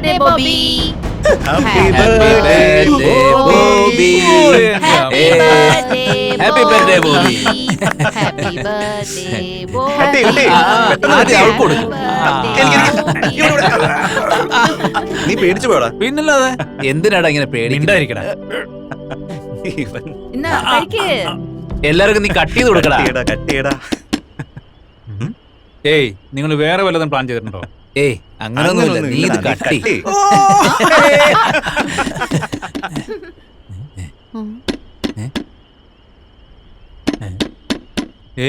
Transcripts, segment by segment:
birthday, Bobby. Happy birthday, Bobby. Happy Hey. birthday, Happy birthday, Bobby. Happy birthday, Bobby. കട്ടി, കട്ടി. ആദ്യം അവൾക്ക് കൊടുക്കും. നീ പേടിച്ചു പോടാ. പിന്നല്ലാതെ എന്തിനാടാ ഇങ്ങനെ പേടിക്കടാ? എന്നാ കഴിക്ക്. എല്ലാവർക്കും നീ കട്ട് ചെയ്ത് കൊടുക്കടാ. കട്ടിയടാ. ഏയ് നിങ്ങൾ വേറെ വല്ലതും പ്ലാൻ ചെയ്തിട്ടുണ്ടോ? ഏയ് അങ്ങനൊന്നുമില്ല, നീ ഇത് കട്ടി.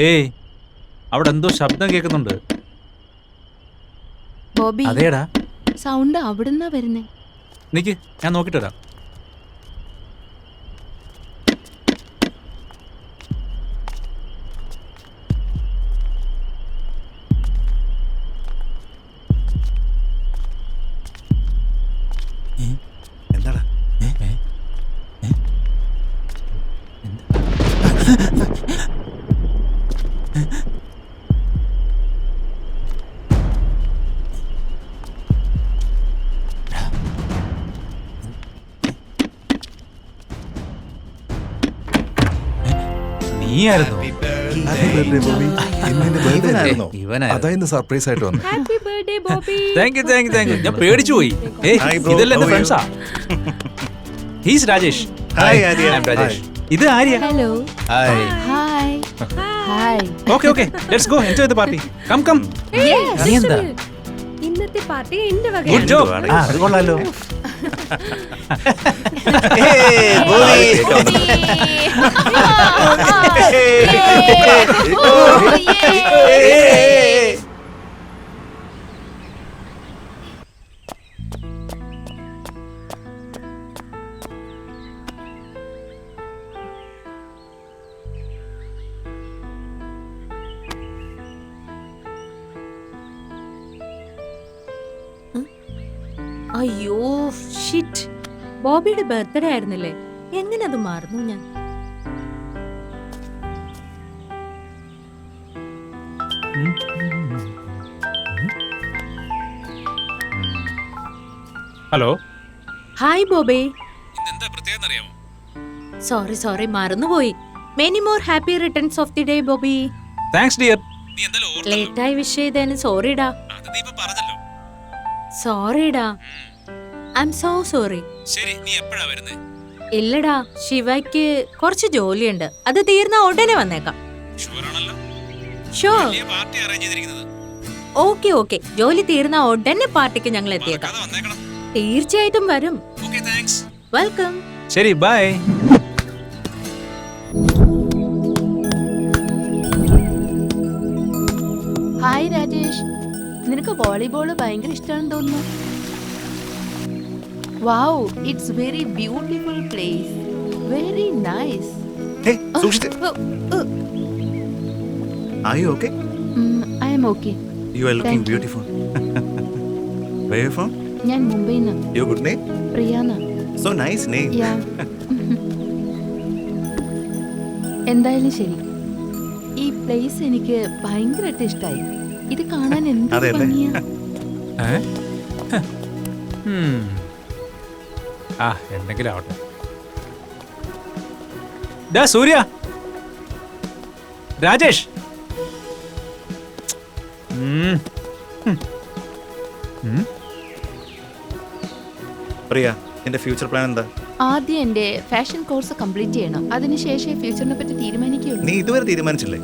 ഏയ് അവിടെ എന്തോ ശബ്ദം കേൾക്കുന്നുണ്ട്. ബോബി, അതേടാ, സൗണ്ട് അവിടുന്നാ വരുന്നേ. നിക്ക്, ഞാൻ നോക്കിട്ട് വരാം. എന്താടാ? നീയായിരുന്നു? അതായിരുന്നു സർപ്രൈസ് ആയിട്ട് വന്നു. Happy birthday Bobby. Thank you. ഞാൻ പേടിച്ചു പോയി. Hi, bro. ഇതെല്ലാം എന്റെ How are you? ഫ്രണ്ട്സാ. He's Rajesh. Hi, Arya. I'm Rajesh. Hi. ഇത് Arya. Hello. Hi. Hi. Hi. Okay let's go enjoy the party. Come. നീ എന്താ? ഇന്നത്തെ പാർട്ടി എന്റെ ഗുഡ് വകയാണ്. ജോബ്. അത് കൊള്ളാലോ. അയ്യോ ഷിറ്റ്, ബോബിയുടെ ബർത്ത്ഡേ ആയിരുന്നില്ലേ? എങ്ങനെ അത് മറന്നു ഞാൻ? ഹലോ. ഹായ് ബോബി. ഇന്നെന്താ പ്രത്യേകം അറിയാമോ? സോറി മറന്നുപോയി. Many more happy returns of the day Bobby. Thanks dear. നീ എന്തായാലും ഓർത്തല്ലോ. ലേറ്റായി വിഷ് ചെയ്തതിന് സോറിടാ. അത് നീ ഇപ്പോ പറഞ്ഞല്ലോ. സോറിടാ. I am so sorry. ശരി, നീ എപ്പോഴാ വരുന്നത്? ഇല്ലടാ, ശിവയ്ക്ക് കുറച്ച് ജോലിയുണ്ട്. അത് തീർന്ന ഉടനെ വന്നേക്കാം. ഷുവർ ആണല്ലോ? ഷുവർ. വലിയ പാർട്ടി അറേഞ്ച് ചെയ്തിരിക്കുന്നത്. ഓക്കെ ജോലി തീർന്ന ഉടനെ പാർട്ടിക്ക് ഞങ്ങൾ എത്തിയേക്കാം. കഥ വന്നേക്കണം. തീർച്ചയായിട്ടും വരും. Okay, thanks. വെൽക്കം. ശരി, ബൈ. ഹായ് രാജേഷ്, നിനക്ക് വോളിബോൾ ഭയങ്കര ഇഷ്ടമാണെന്ന് തോന്നുന്നു. Wow, it's very beautiful place. Very nice. Hey, സൂക്ഷിച്ച്. Are you okay? I M okay. You are looking Thank you. beautiful. Where are you from? ഞാൻ മുംബൈയിൽ നിന്ന്. Your good name? പ്രിയാന. So nice name. യാ. എന്തായാലും ശരി, ഈ പ്ലേസ് എനിക്ക് ഭയങ്കരമായിട്ട് ഇഷ്ടമായി. ഇത് കാണാൻ എന്ത് അതെയല്ലേ? ഭംഗിയാ. എന്തെങ്കിലും ആവട്ടെ. ഡാ സൂര്യ, രാജേഷ്. പ്രിയ, നിന്റെ ഫ്യൂച്ചർ പ്ലാൻ എന്താ? ആദ്യം എന്റെ ഫാഷൻ കോഴ്സ് കംപ്ലീറ്റ് ചെയ്യണം. അതിനുശേഷം ഫ്യൂച്ചറിനെ പറ്റി തീരുമാനിക്കുകയുള്ളൂ. നീ ഇതുവരെ തീരുമാനിച്ചില്ലേ?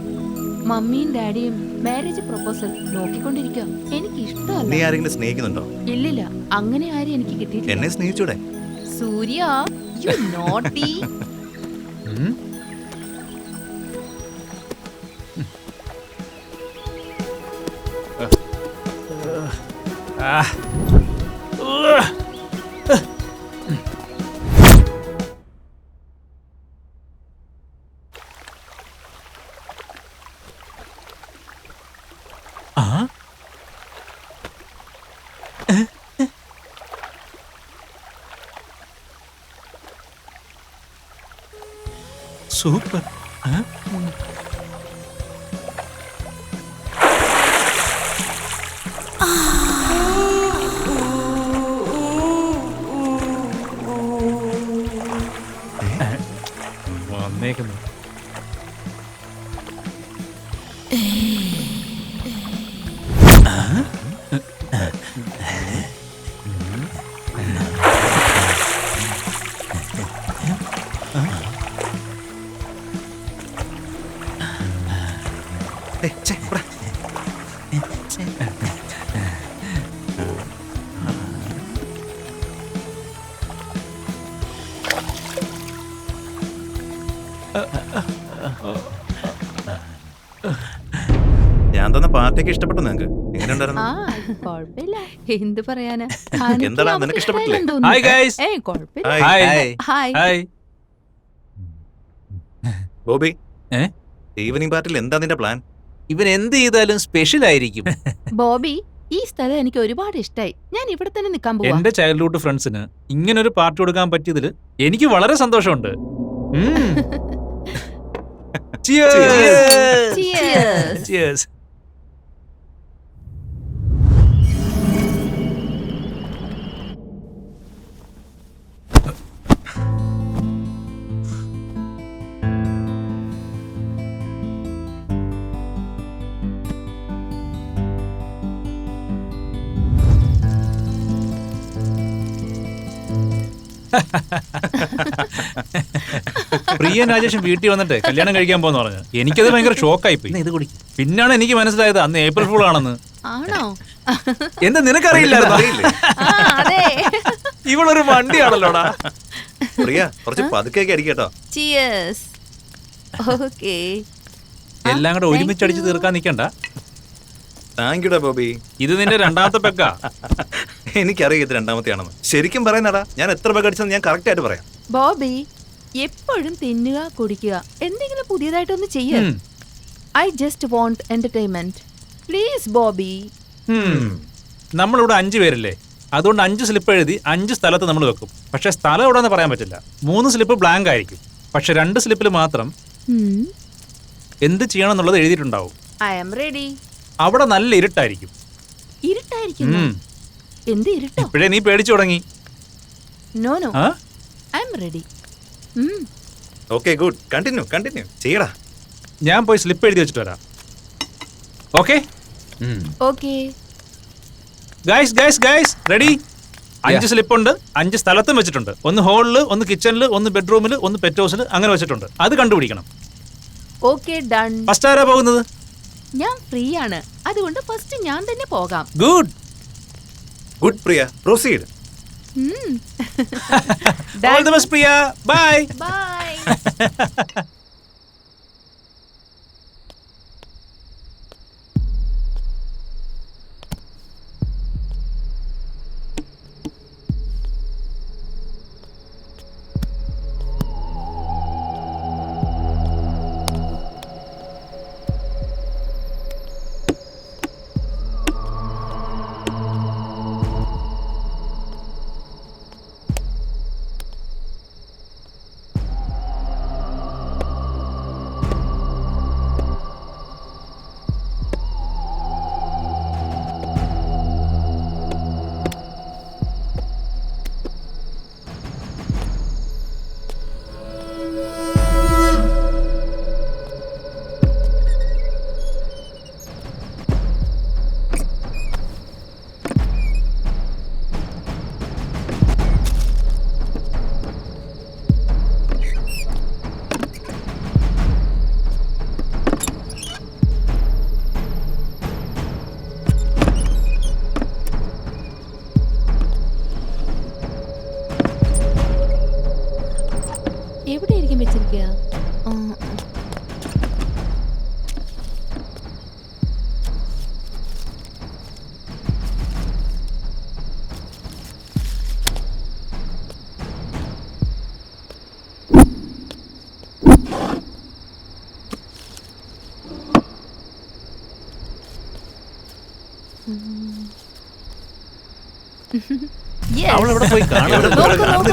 മമ്മിയും ഡാഡിയും മാരേജ് പ്രൊപ്പോസൽ നോക്കിക്കൊണ്ടിരിക്കുക. എനിക്ക് നീ ഇഷ്ടമല്ല. ആരെങ്കിലും സ്നേഹിക്കുന്നുണ്ടോ? ഇല്ലില്ല, അങ്ങനെ ആരും എനിക്ക് കിട്ടിയിട്ടില്ല. എന്നെ സ്നേഹിച്ചൂടെ? സൂര്യ, യു നോട്ടി. സൂപ്പർ. വന്നേക്കുന്നു. ഏയ്, ഛെ, ഇവിടെ. ഞാൻ തന്ന പാർട്ടിക്ക് ഇഷ്ടപ്പെട്ടു നിങ്ങക്ക്? എങ്ങനെയുണ്ടായിരുന്നു? ആ കൊഴപ്പില്ല. എന്ത് പറയാനാ? എന്താടാ, നിനക്ക് ഇഷ്ടപ്പെട്ടില്ലേ? Hi guys. ഏയ് കൊഴപ്പില്ല. Hi. Hi. Hi. Hi. Bobby, ഏ? ഈവനിങ് പാർട്ടിയിൽ എന്താ നിന്റെ പ്ലാൻ? ഇവൻ എന്ത് ചെയ്താലും സ്പെഷ്യൽ ആയിരിക്കും. ബോബി, ഈ സ്ഥലം എനിക്ക് ഒരുപാട് ഇഷ്ടായി. ഞാൻ ഇവിടെ തന്നെ നിക്കാൻ പോവാ. എന്റെ ചൈൽഡ്ഹുഡ് ഫ്രണ്ട്സിന് ഇങ്ങനൊരു പാർട്ടി കൊടുക്കാൻ പറ്റിയതിൽ എനിക്ക് വളരെ സന്തോഷമുണ്ട്. Cheers. Cheers. Cheers. പ്രിയ രാജേഷും വീട്ടിൽ വന്നിട്ട് കല്യാണം കഴിക്കാൻ പോന്ന് പറഞ്ഞു. എനിക്കത് ഭയങ്കര ഷോക്കായി പോയി. ഇത് കുടിക്കും. പിന്നാണ് എനിക്ക് മനസ്സിലായത് അന്ന് ഏപ്രിൽ ഫുൾ ആണെന്ന്. ആണോ? എന്താ നിനക്കറിയില്ലായിരുന്നു? അറിയില്ലേ? ആ, അതെ. ഇവളൊരു വണ്ടിയാണല്ലോടാ. പ്രിയ, കുറച്ച് പതുക്കെയൊക്കെ അടിക്കും കേട്ടോ. Cheers. Okay. എല്ലാം കൂടെ ഒരുമിച്ച് അടിച്ച് തീർക്കാൻ നിൽക്കണ്ട. താങ്ക് യുടാ ബോബി. ഇത് നിന്റെ രണ്ടാമത്തെ പെക്കാ. എനിക്കറിയാം ഇത് രണ്ടാമത്തെ ആണെന്ന്. ശരിക്കും പറയുന്നടാ, ഞാൻ എത്ര പേക്ക് അടിച്ചെന്ന് ഞാൻ കറക്റ്റ് ആയിട്ട് പറയാം. ബോബി, എപ്പോഴും തിന്നുക കുടിക്കുക, എന്തെങ്കിലും പുതിയതായിട്ടൊന്ന് ചെയ്യ. I just want entertainment. Please Bobby. നമ്മളിവിടെ 5 പേരില്ലേ, അതുകൊണ്ട് 5 സ്ലിപ്പ് എഴുതി 5 സ്ഥലത്ത് നമ്മൾ വെക്കും. പക്ഷെ സ്ഥലം എവിടെയെന്ന് പറയാൻ പറ്റില്ല. 3 സ്ലിപ്പ് ബ്ലാങ്ക് ആയിരിക്കും. പക്ഷെ 2 സ്ലിപ്പിൽ മാത്രം എന്ത് ചെയ്യണം എന്നുള്ളത് എഴുതിയിട്ടുണ്ടാവും. I am ready. അവിടെ നല്ല ഇരുട്ടായിരിക്കും. ഇരുട്ടായിരിക്കും? എന്ത് ഇരുട്ടോ? ഇപ്പോഴേ നീ പേടിച്ചു തുടങ്ങി. നോ നോ, ആ? I am ready. Okay, good. Continue ചെയ്യടാ. ഞാൻ പോയി സ്ലിപ്പ് എഴുതി വെച്ചിട്ട് വരാം. Okay okay. Guys ready? 5 slip ഉണ്ട്. 5 സ്ഥലത്തും വെച്ചിട്ടുണ്ട്. ഒന്ന് ഹോളില്, ഒന്ന് കിച്ചണില്, ഒന്ന് ബെഡ്റൂമില്, ഒന്ന് പെറ്റ് ഹൗസിൽ, അങ്ങനെ വെച്ചിട്ടുണ്ട്. അത് കണ്ടുപിടിക്കണം. Okay, done. ഫസ്റ്റ് ആരാ പോകുന്നത്? ഞാൻ ഫ്രീ ആണ്, അതുകൊണ്ട് ഫസ്റ്റ് ഞാൻ തന്നെ പോകാം. Good Priya, proceed. All the best Priya. Bye. Bye. എവിടെയായിരിക്കും വെച്ചിരിക്കുക? അവളെവിടെ പോയി കാണാൻ?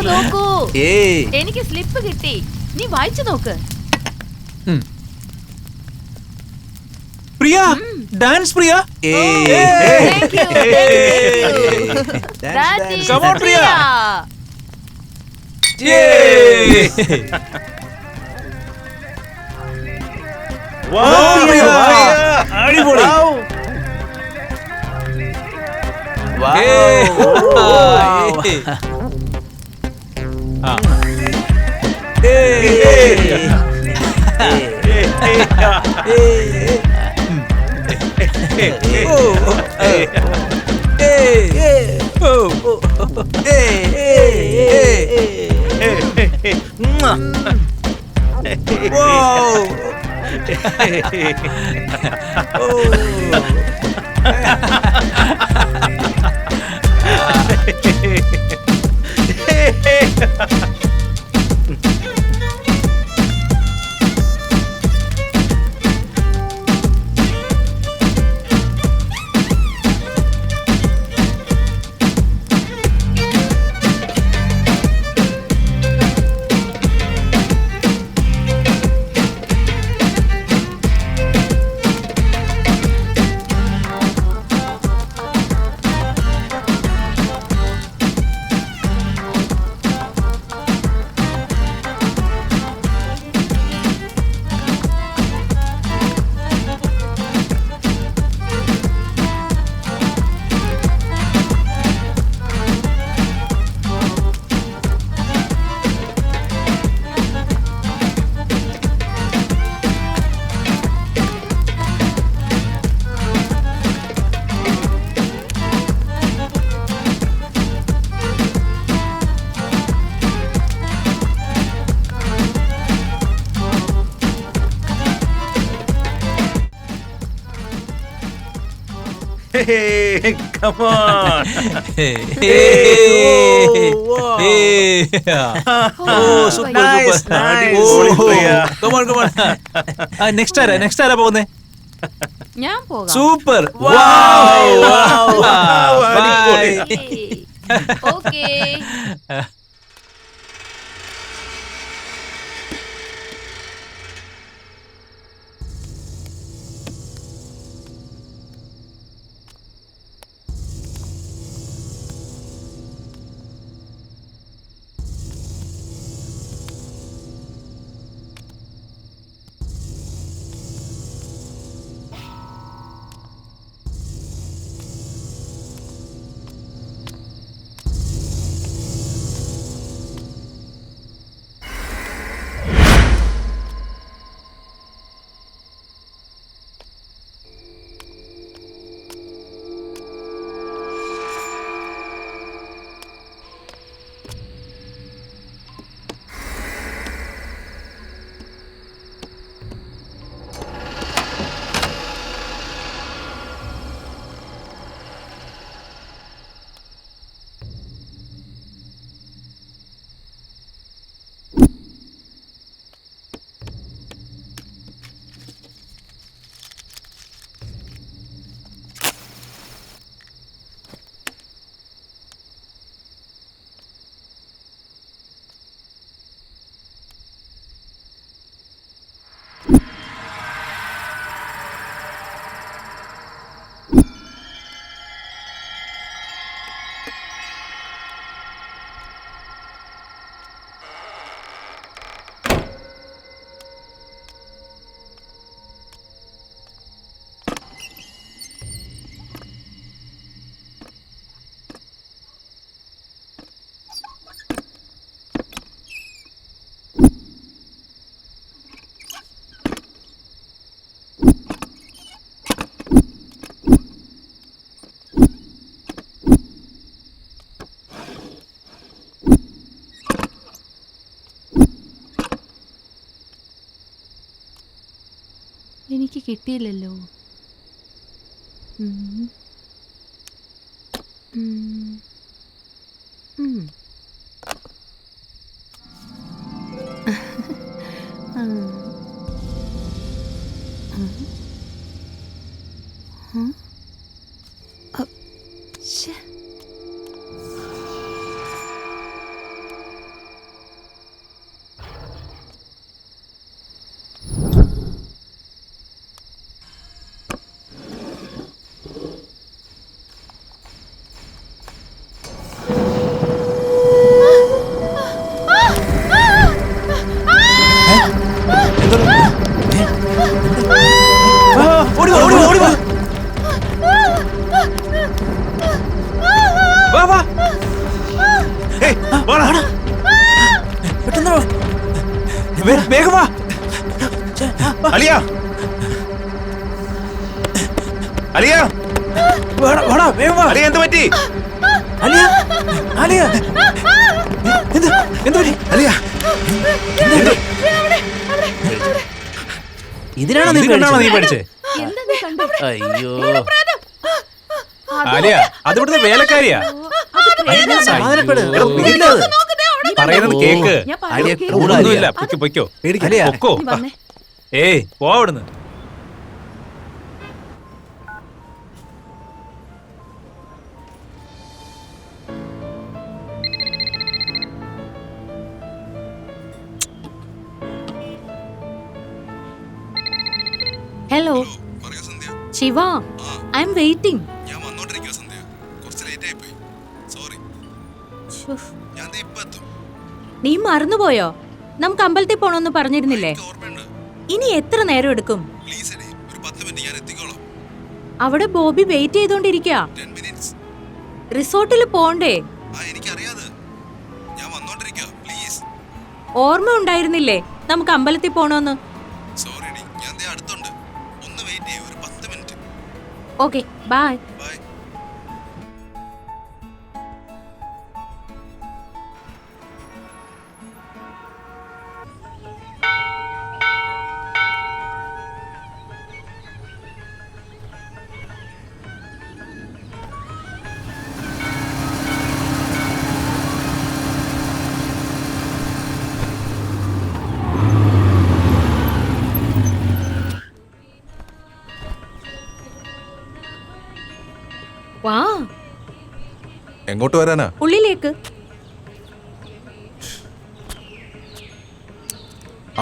നോക്കൂ. ഏയ്, എനിക്ക് സ്ലിപ്പ് കിട്ടി. നീ വായിച്ചു നോക്ക്. Priya, dance Priya. Thank you. That is Come on, Priya. Priya. അടിപൊളി. Hey, come on. നെക്സ്റ്റ് ആരാ പോകുന്നേ? ഞാൻ പോകാം. സൂപ്പർ. ഓക്കേ. എനിക്ക് കിട്ടിയില്ലല്ലോ. വാടാ. പെട്ടെന്ന് വാ. വേഗം വാ. അലിയ അലിയ വാടാ, വേഗം വാ. അലിയ എന്ത് പറ്റി? അലിയ, അലിയ. എന്ത് പറ്റി? അലിയ ഇതിനാണോ നീ ഇതിനാണോ നീ പഠിച്ചേ? എന്താ നീ കണ്ടത്? അയ്യോ, ആലിയ അത് ഇവിടുത്തെ വേലക്കാരിയാ. സമാധാനപ്പെട്. എടാ, ഇതില്ല അത്. പറയുന്നത് കേക്ക്. ഞാൻ അലിയ, പറയുന്നത് കൂടെ കേൾക്ക്. ഒന്നുമില്ല, പൊയ്ക്കോ പൊയ്ക്കോ. അലിയ, പൊക്കോ. നീ വന്നേ. ഏയ് പോ അവിടുന്ന്. Hello Shiva, I M waiting. ഞാൻ വന്നോണ്ടിരിക്കുക സന്ധ്യ. കുറച്ച് ലേറ്റ് ആയി പോയി. സോറി. ഞാൻ ദേ ഇപ്പോ എത്തും. നീ മറന്നുപോയോ? നമുക്ക് അമ്പലത്തിൽ പോണോന്ന് പറഞ്ഞിരുന്നില്ലേ? ഓർമ്മയുണ്ട്. ഇനി എത്ര നേരം എടുക്കും? പ്ലീസ് എടി, ഒരു 10 മിനിറ്റ് ഞാൻ എത്തിക്കോളാം. അവിടെ ബോബി വെയിറ്റ് ചെയ്തോണ്ടിരിക്കുക. 10 മിനിറ്റ്സ്. റിസോർട്ടിൽ പോണ്ടേ? എനിക്കറിയാതെ. ഞാൻ വന്നോണ്ടിരിക്കുക. പ്ലീസ്. ഓർമ്മ ഉണ്ടായിരുന്നില്ലേ നമുക്ക് അമ്പലത്തിൽ പോണോന്ന്? സോറി എടി, ഞാൻ ദേ അടുത്തുണ്ട്. ഒന്ന് വെയിറ്റ് ചെയ്യൂ, ഒരു 10 മിനിറ്റ്. Okay, by. ബൈ. വാ, എങ്ങോട്ട് വരാനാ? ഉള്ളിലേക്ക്.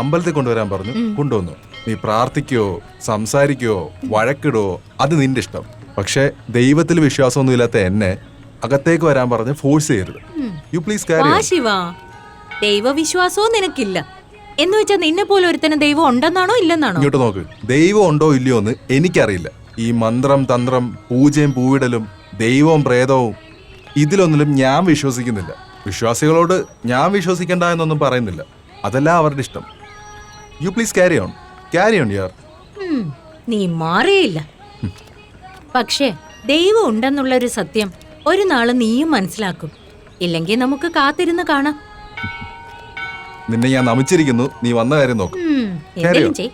അമ്പലത്തിൽ കൊണ്ടുവരാൻ പറഞ്ഞു, കൊണ്ടുവന്നു. നീ പ്രാർത്ഥിക്കോ സംസാരിക്കോ വഴക്കിടോ അത് നിന്റെ ഇഷ്ടം. പക്ഷെ ദൈവത്തിൽ വിശ്വാസമൊന്നും ഇല്ലാത്ത എന്നെ അകത്തേക്ക് വരാൻ പറഞ്ഞ് ഫോഴ്സ് ചെയ്യരുത്. യു പ്ലീസ് വാ കാരി. ശിവ, ദൈവവിശ്വാസവും നിനക്കില്ല എന്ന് വെച്ചാൽ നിന്നെ പോലെ ഒരുത്തന് ദൈവം ഉണ്ടെന്നാണോ ഇല്ലെന്നാണോ? ഇങ്ങോട്ട് നോക്ക്. ദൈവം ഉണ്ടോ ഇല്ലയോ എന്ന് എനിക്കറിയില്ല. ഈ മന്ത്രം തന്ത്രം പൂജയും പൂവിടലും ദൈവവും പ്രേതവും ഇതിലൊന്നിലും ഞാൻ വിശ്വസിക്കുന്നില്ല. വിശ്വാസികളോട് ഞാൻ വിശ്വസിക്കണ്ട എന്നൊന്നും പറയുന്നില്ല. അതല്ല അവരുടെ ഇഷ്ടം. യു പ്ലീസ് ക്യാരി ഓൺ യാർ. നീ മാറിയില്ല. പക്ഷേ ദൈവം ഉണ്ടെന്നുള്ളൊരു സത്യം ഒരു നാള് നീയും മനസ്സിലാക്കും. ഇല്ലെങ്കിൽ നമുക്ക് കാത്തിരുന്ന് കാണാം. നിന്നെ ഞാൻ നമിച്ചിരിക്കുന്നു. നീ വന്ന കാര്യം നോക്ക്. എന്തെങ്കിലും ചെയ്.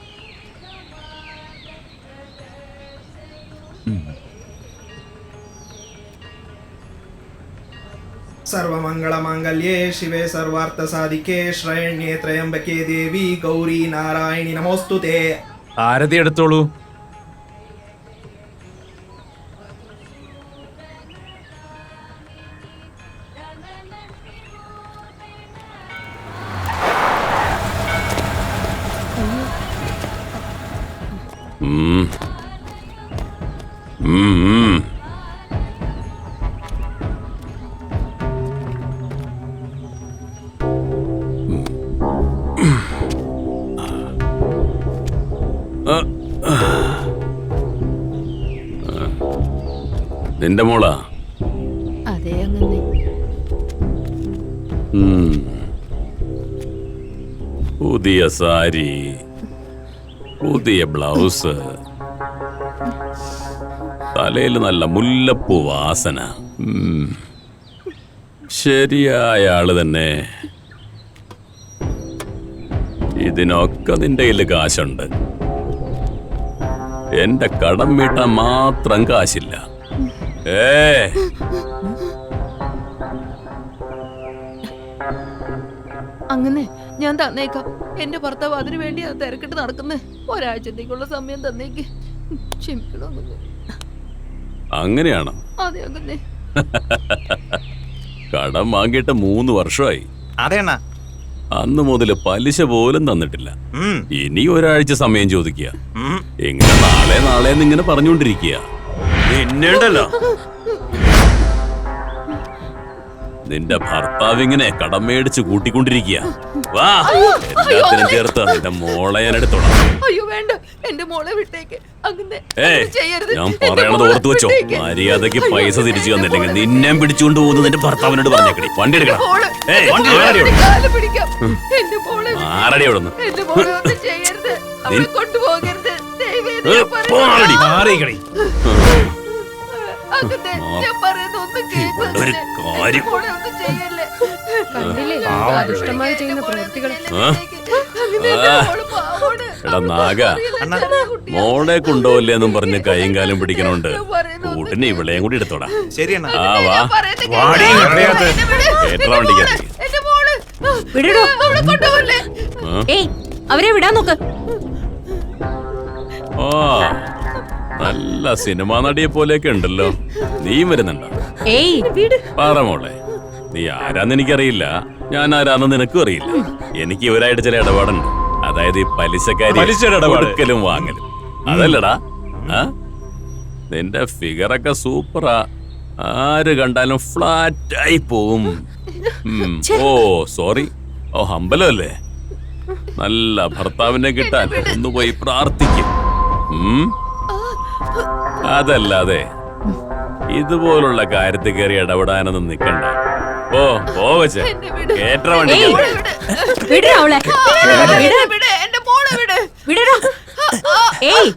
सर्वमंगलमांगल्ये शिवे सर्वार्थसाधिके श्रयण्ये त्र्यंबके देवी गौरी नारायणी नमोस्तुते. ആരതി എടുത്തോളൂ. നിന്റെ മോളാ? അതെ അങ്ങനെ. പുതിയ സാരി, പുതിയ ബ്ലൗസ്, തലയിൽ നല്ല മുല്ലപ്പൂ വാസന. ശരിയായ ആള് തന്നെ. ഇതിനൊക്കെ നിന്റെ കയ്യിൽ കാശുണ്ട്. എന്റെ കടം വീട്ടാൻ മാത്രം കാശില്ല. അങ്ങനെ ഞാൻ തന്നേക്കാം. എന്റെ ഭർത്താവ് അതിനു വേണ്ടി അത് തിരക്കിട്ട് നടക്കുന്നേ. ഒരാഴ്ചത്തേക്കുള്ള സമയം തന്നേക്ക്. ക്ഷമിക്കണോ? അങ്ങനെയാണോ? അതെ അങ്ങനെ. കടം വാങ്ങിയിട്ട് 3 വർഷമായി. അതെണ്ണ അന്ന് മുതൽ പലിശ പോലും തന്നിട്ടില്ല. ഇനി ഒരാഴ്ച സമയം ചോദിക്കുക. ഇങ്ങനെ നാളെ ഇങ്ങനെ പറഞ്ഞുകൊണ്ടിരിക്കുക. നിന്നുണ്ടല്ലോ. നിന്റെ ഭർത്താവ് ഇങ്ങനെ കടം മേടിച്ച് കൂട്ടിക്കൊണ്ടിരിക്കുക. വാ, എല്ലാത്തിനും ചേർത്ത് നിന്റെ മോളെ ഞാൻ എടുത്തോളാം. അയ്യോ വേണ്ട, എന്റെ മോളെ വിട്ടേക്ക്. അങ്ങനെ ഏയ്, ചെയ്യരുത്. ഞാൻ എന്റെ പറയണത് മോളെ ഓർത്തു വെച്ചോ. വിട്ടേക്ക്. മര്യാദക്ക് അയ്യോ, പൈസ തിരിച്ചു എന്റെ തന്നില്ലെങ്കിൽ മോളെ. നിന്നെ പിടിച്ചുകൊണ്ട് പോകുന്നത് നിന്റെ ഭർത്താവിനോട് പറഞ്ഞേക്കടി. വണ്ടി എടുക്കണം. മോള്, ഏയ്, എന്റെ വണ്ടി മോളെ ആരടി ഒരു കാല് പിടിക്കാം. എന്റെ മോളെ വിട്ടേക്ക്. ആരടി അവിടെ നിന്ന്? എന്റെ മോളെ ഒന്നും ചെയ്യരുത്. അവളെ കൊണ്ടുപോകരുത്. ദയവേ ഇത് ഞാൻ പോരടി. പറയുന്നത്. മാറിക്കടി. അങ്ങനെ ഞാൻ പറയുന്നത് ഒന്ന് കേൾക്ക്. ഒരു കാര്യം. എന്റെ മോളെ ഒന്നും ചെയ്യല്ലേ. കണ്ടില്ലേ അദുഷ്ടമായി ചെയ്യുന്ന പ്രവൃത്തികൾ. അങ്ങനെ എന്റെ മോള് പാവോട്. എടാ നാഗ, മോളെ കൊണ്ടുപോകില്ലേ എന്നും പറഞ്ഞ് കൈയും കാലും പിടിക്കണോണ്ട് കൂട്ടിന് ഇവളെയും കൂടി എടുത്തോടാ. ശരിയാണ്. ആ വാ, വാടി ഇങ്ങോട്ട്. കേട്ടറ വണ്ടിക്കകത്ത്. എന്റെ മോള് വിടടോ. അവളെ കൊണ്ടുപോകല്ലേ. ഏയ്, അവരെ വിടാൻ നോക്ക്. ഓ, നല്ല സിനിമാ നടിയെ പോലെയൊക്കെ ഉണ്ടല്ലോ. നീ വരുന്നുണ്ടോ? ഏയ് വീട്. പറ മോളെ, നീ ആരാന്ന് എനിക്കറിയില്ല, ഞാൻ ആരാന്ന് നിനക്കും അറിയില്ല. എനിക്ക് ഇവരായിട്ട് ചില ഇടപാടുണ്ട്. അതായത് ഈ പലിശക്കാരി പലിശയുടെ ഇടപാട്. കൊടുക്കലും വാങ്ങലും. അതല്ലടാ. ആ, നിന്റെ ഫിഗറൊക്കെ സൂപ്പറാ. ആര് കണ്ടാലും ഫ്ലാറ്റായി പോവും. ഓ സോറി. ഓ ഹമ്പലല്ലേ. നല്ല ഭർത്താവിനെ കിട്ടാൻ ഒന്ന് പോയി പ്രാർത്ഥിക്കും. അതല്ലാതെ ഇതുപോലുള്ള കാര്യത്തിൽ കയറി ഇടപെടാനൊന്നും നിക്കണ്ട. ഓ പോവച്ചേ, കേട്ട വണ്ടി. വിട അവളെ. വിട്, എന്റെ മോളെ വിട്. വിടടോ. ഏയ്,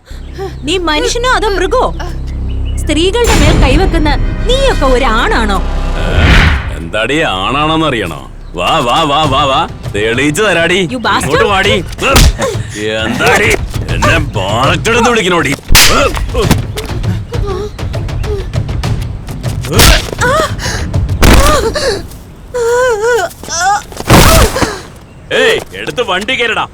നീ മനുഷ്യനോ അതോ മൃഗോ? സ്ത്രീകളുടെ മേൽ കൈവെക്കുന്ന നീയൊക്കെ ഒരാണാണോ? എന്താടി ആണാണെന്ന് അറിയണോ? വാ വാ വാ വാ വാ, തെളിയിച്ചു തരാടി. You bastard. ഇങ്ങോട്ട് വാടി. എന്താടി എന്നെ ബാണറ്റെടുന്ന് വിളിക്കണോടി? ഏയ്, എടുത്ത് വണ്ടി കയറടാ.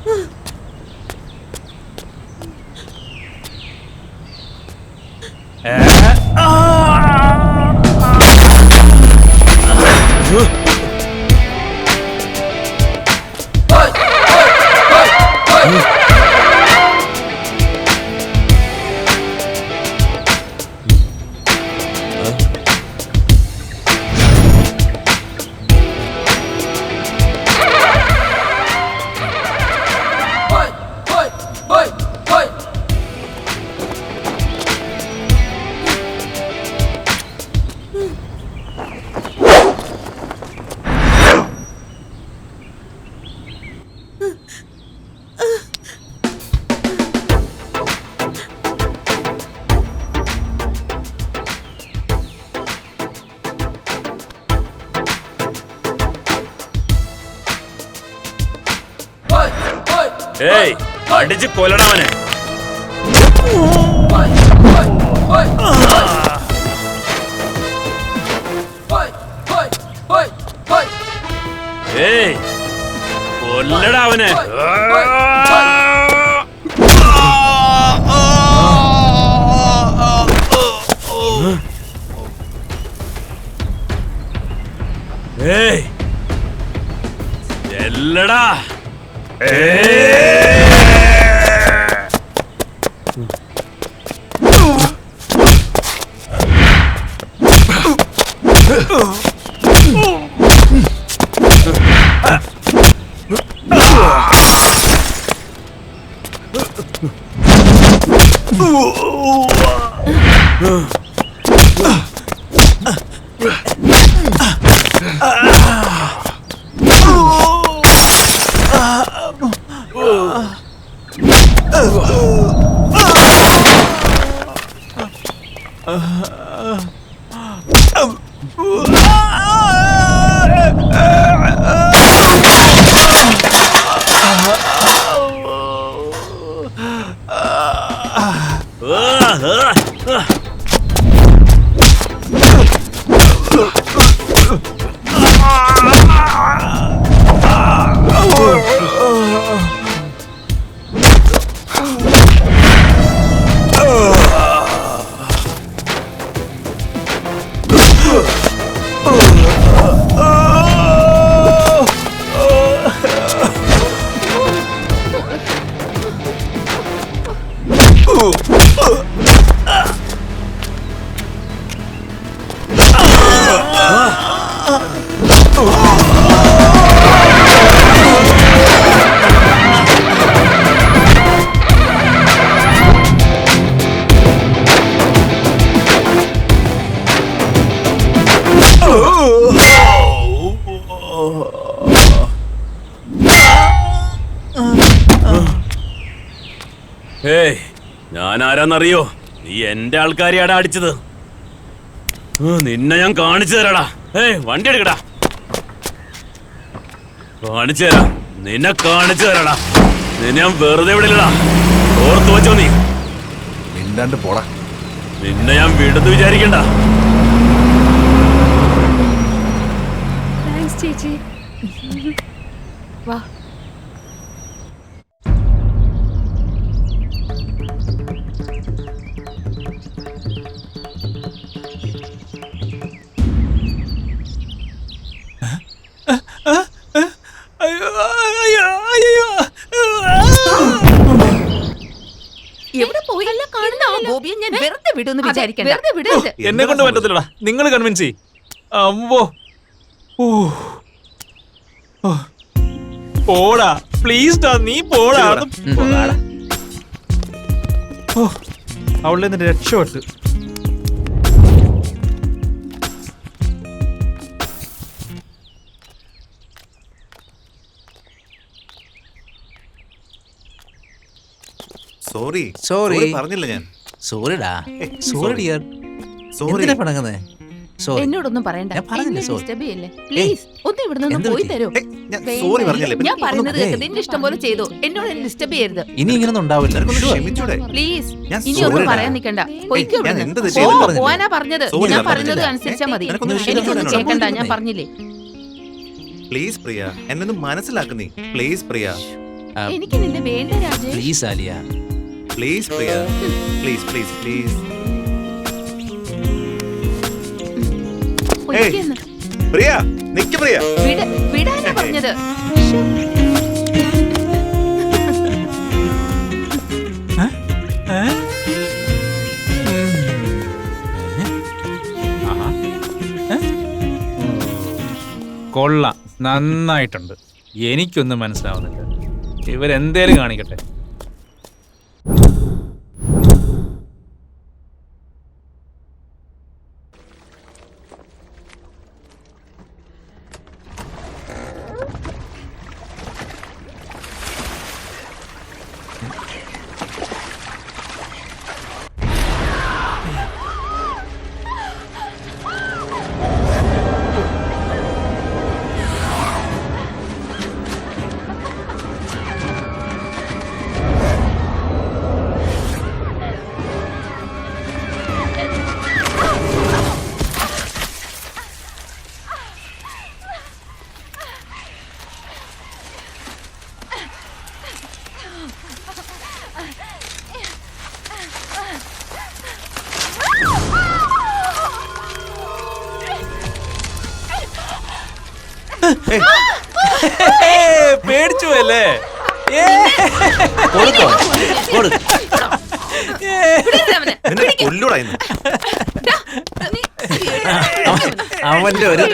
ഏയ്, അടിച്ച് കൊല്ലണവനെ. ഏയ്, കൊല്ലടാ അവനെ. ഏയ്, ചെല്ലടാ. ഏയ് ഞാൻ ആരാന്നറിയോ? നീ എന്റെ ആൾക്കാരെയാടാ അടിച്ചത്. നിന്നെ ഞാൻ കാണിച്ചു തരാടാ. ഏയ് വണ്ടി എടുക്കടാ. കാണിച്ചു തരാം, നിന്നെ കാണിച്ചു തരാടാ. നിന്നെ ഞാൻ വെറുതെ വിടില്ലടാ, ഓർത്തു വെച്ചോ നീ. മിണ്ടാണ്ട് പോടാ. നിന്നെ ഞാൻ വിടുന്നു വിചാരിക്കണ്ട. താങ്ക്സ് ചേച്ചി. വാ. എവിടെ പോയി? കാണുന്ന ആ ബോബിയെ ഞാൻ വെറുതെ വിടുമെന്ന് വിചാരിക്കണ്ട. വെറുതെ വിടരുത്. എന്നെ കൊണ്ട് പറ്റത്തില്ലടാ, നിങ്ങൾ കൺവിൻസ് ചെയ്യ്. അമ്പോ പോടാ പ്ലീസ് ഡാ, നീ പോടാ. അവളുടെ നിന്ന് രക്ഷപ്പെട്ട്. സോറി സോറി പറഞ്ഞില്ല ഞാൻ. സോറിടാ. Sorry sorry. ഡിയർ. സോറി. എന്തിനാ പിണങ്ങുന്നേ? സോറി. എന്നോടൊന്നും പറയണ്ട. ഞാൻ പറഞ്ഞില്ലേ, sorry. ഡിസ്റ്റർബ് ചെയ്യല്ലേ പ്ലീസ്. ഒന്ന് ഇവിടെ നിന്ന് എന്ത് പോയി പറ്റി? തരൂ. ഞാൻ സോറി പറഞ്ഞില്ലേ? ഞാൻ പറയുന്നത് ഒന്ന് കേൾക്ക്. നിന്റെ ഇഷ്ടം പോലെ ചെയ്തോ. എന്നോട് ഡിസ്റ്റർബ് ചെയ്യരുത് ഇനി ഇങ്ങനൊന്നും ഉണ്ടാവില്ല. നിനക്കൊന്ന് Sure. ക്ഷമിച്ചൂടെ? പ്ലീസ്. ഞാൻ ഇനി sorry ഒന്നും ടാ. പറയാൻ നിൽക്കണ്ട. പൊയ്ക്കോ ഞാൻ ഇവിടുന്ന്. എന്ത് തെറ്റ് പോ, ചെയ്തു പറഞ്ഞില്ലേ? പോവാനാ പറഞ്ഞത്. Sorry ഞാൻ പറഞ്ഞില്ലേ? പറയുന്നത് അനുസരിച്ചാ മതി. നിനക്കൊന്ന് എനിക്കൊന്നും ക്ഷമിച്ചൂടെ? കേൾക്കണ്ട. ഞാൻ പറഞ്ഞില്ലേ. പ്ലീസ് പ്രിയ, എന്നൊന്ന് മനസ്സിലാക്കുന്നീ. പ്ലീസ് പ്രിയ, എനിക്ക് നിന്നെ വേണ്ട Rajesh. Please Alia. Please Priya, please please please. പൊയ്ക്കൊന്ന്. പ്രിയ നിക്ക് പ്രിയ. വിടാനാ പറഞ്ഞത്. ശ്ശോ. കൊള്ളാം, നന്നായിട്ടുണ്ട്. എനിക്കൊന്നും മനസ്സിലാവുന്നില്ല. ഇവരെന്തേലും കാണിക്കട്ടെ. പേടിച്ചു അല്ലേ? കൊടുക്കോ? കൊടുക്ക്. വിടരുത് അവനെ. നിന്നെ കൊല്ലൂടാ ഇന്ന്. അവന്റെ ഒരു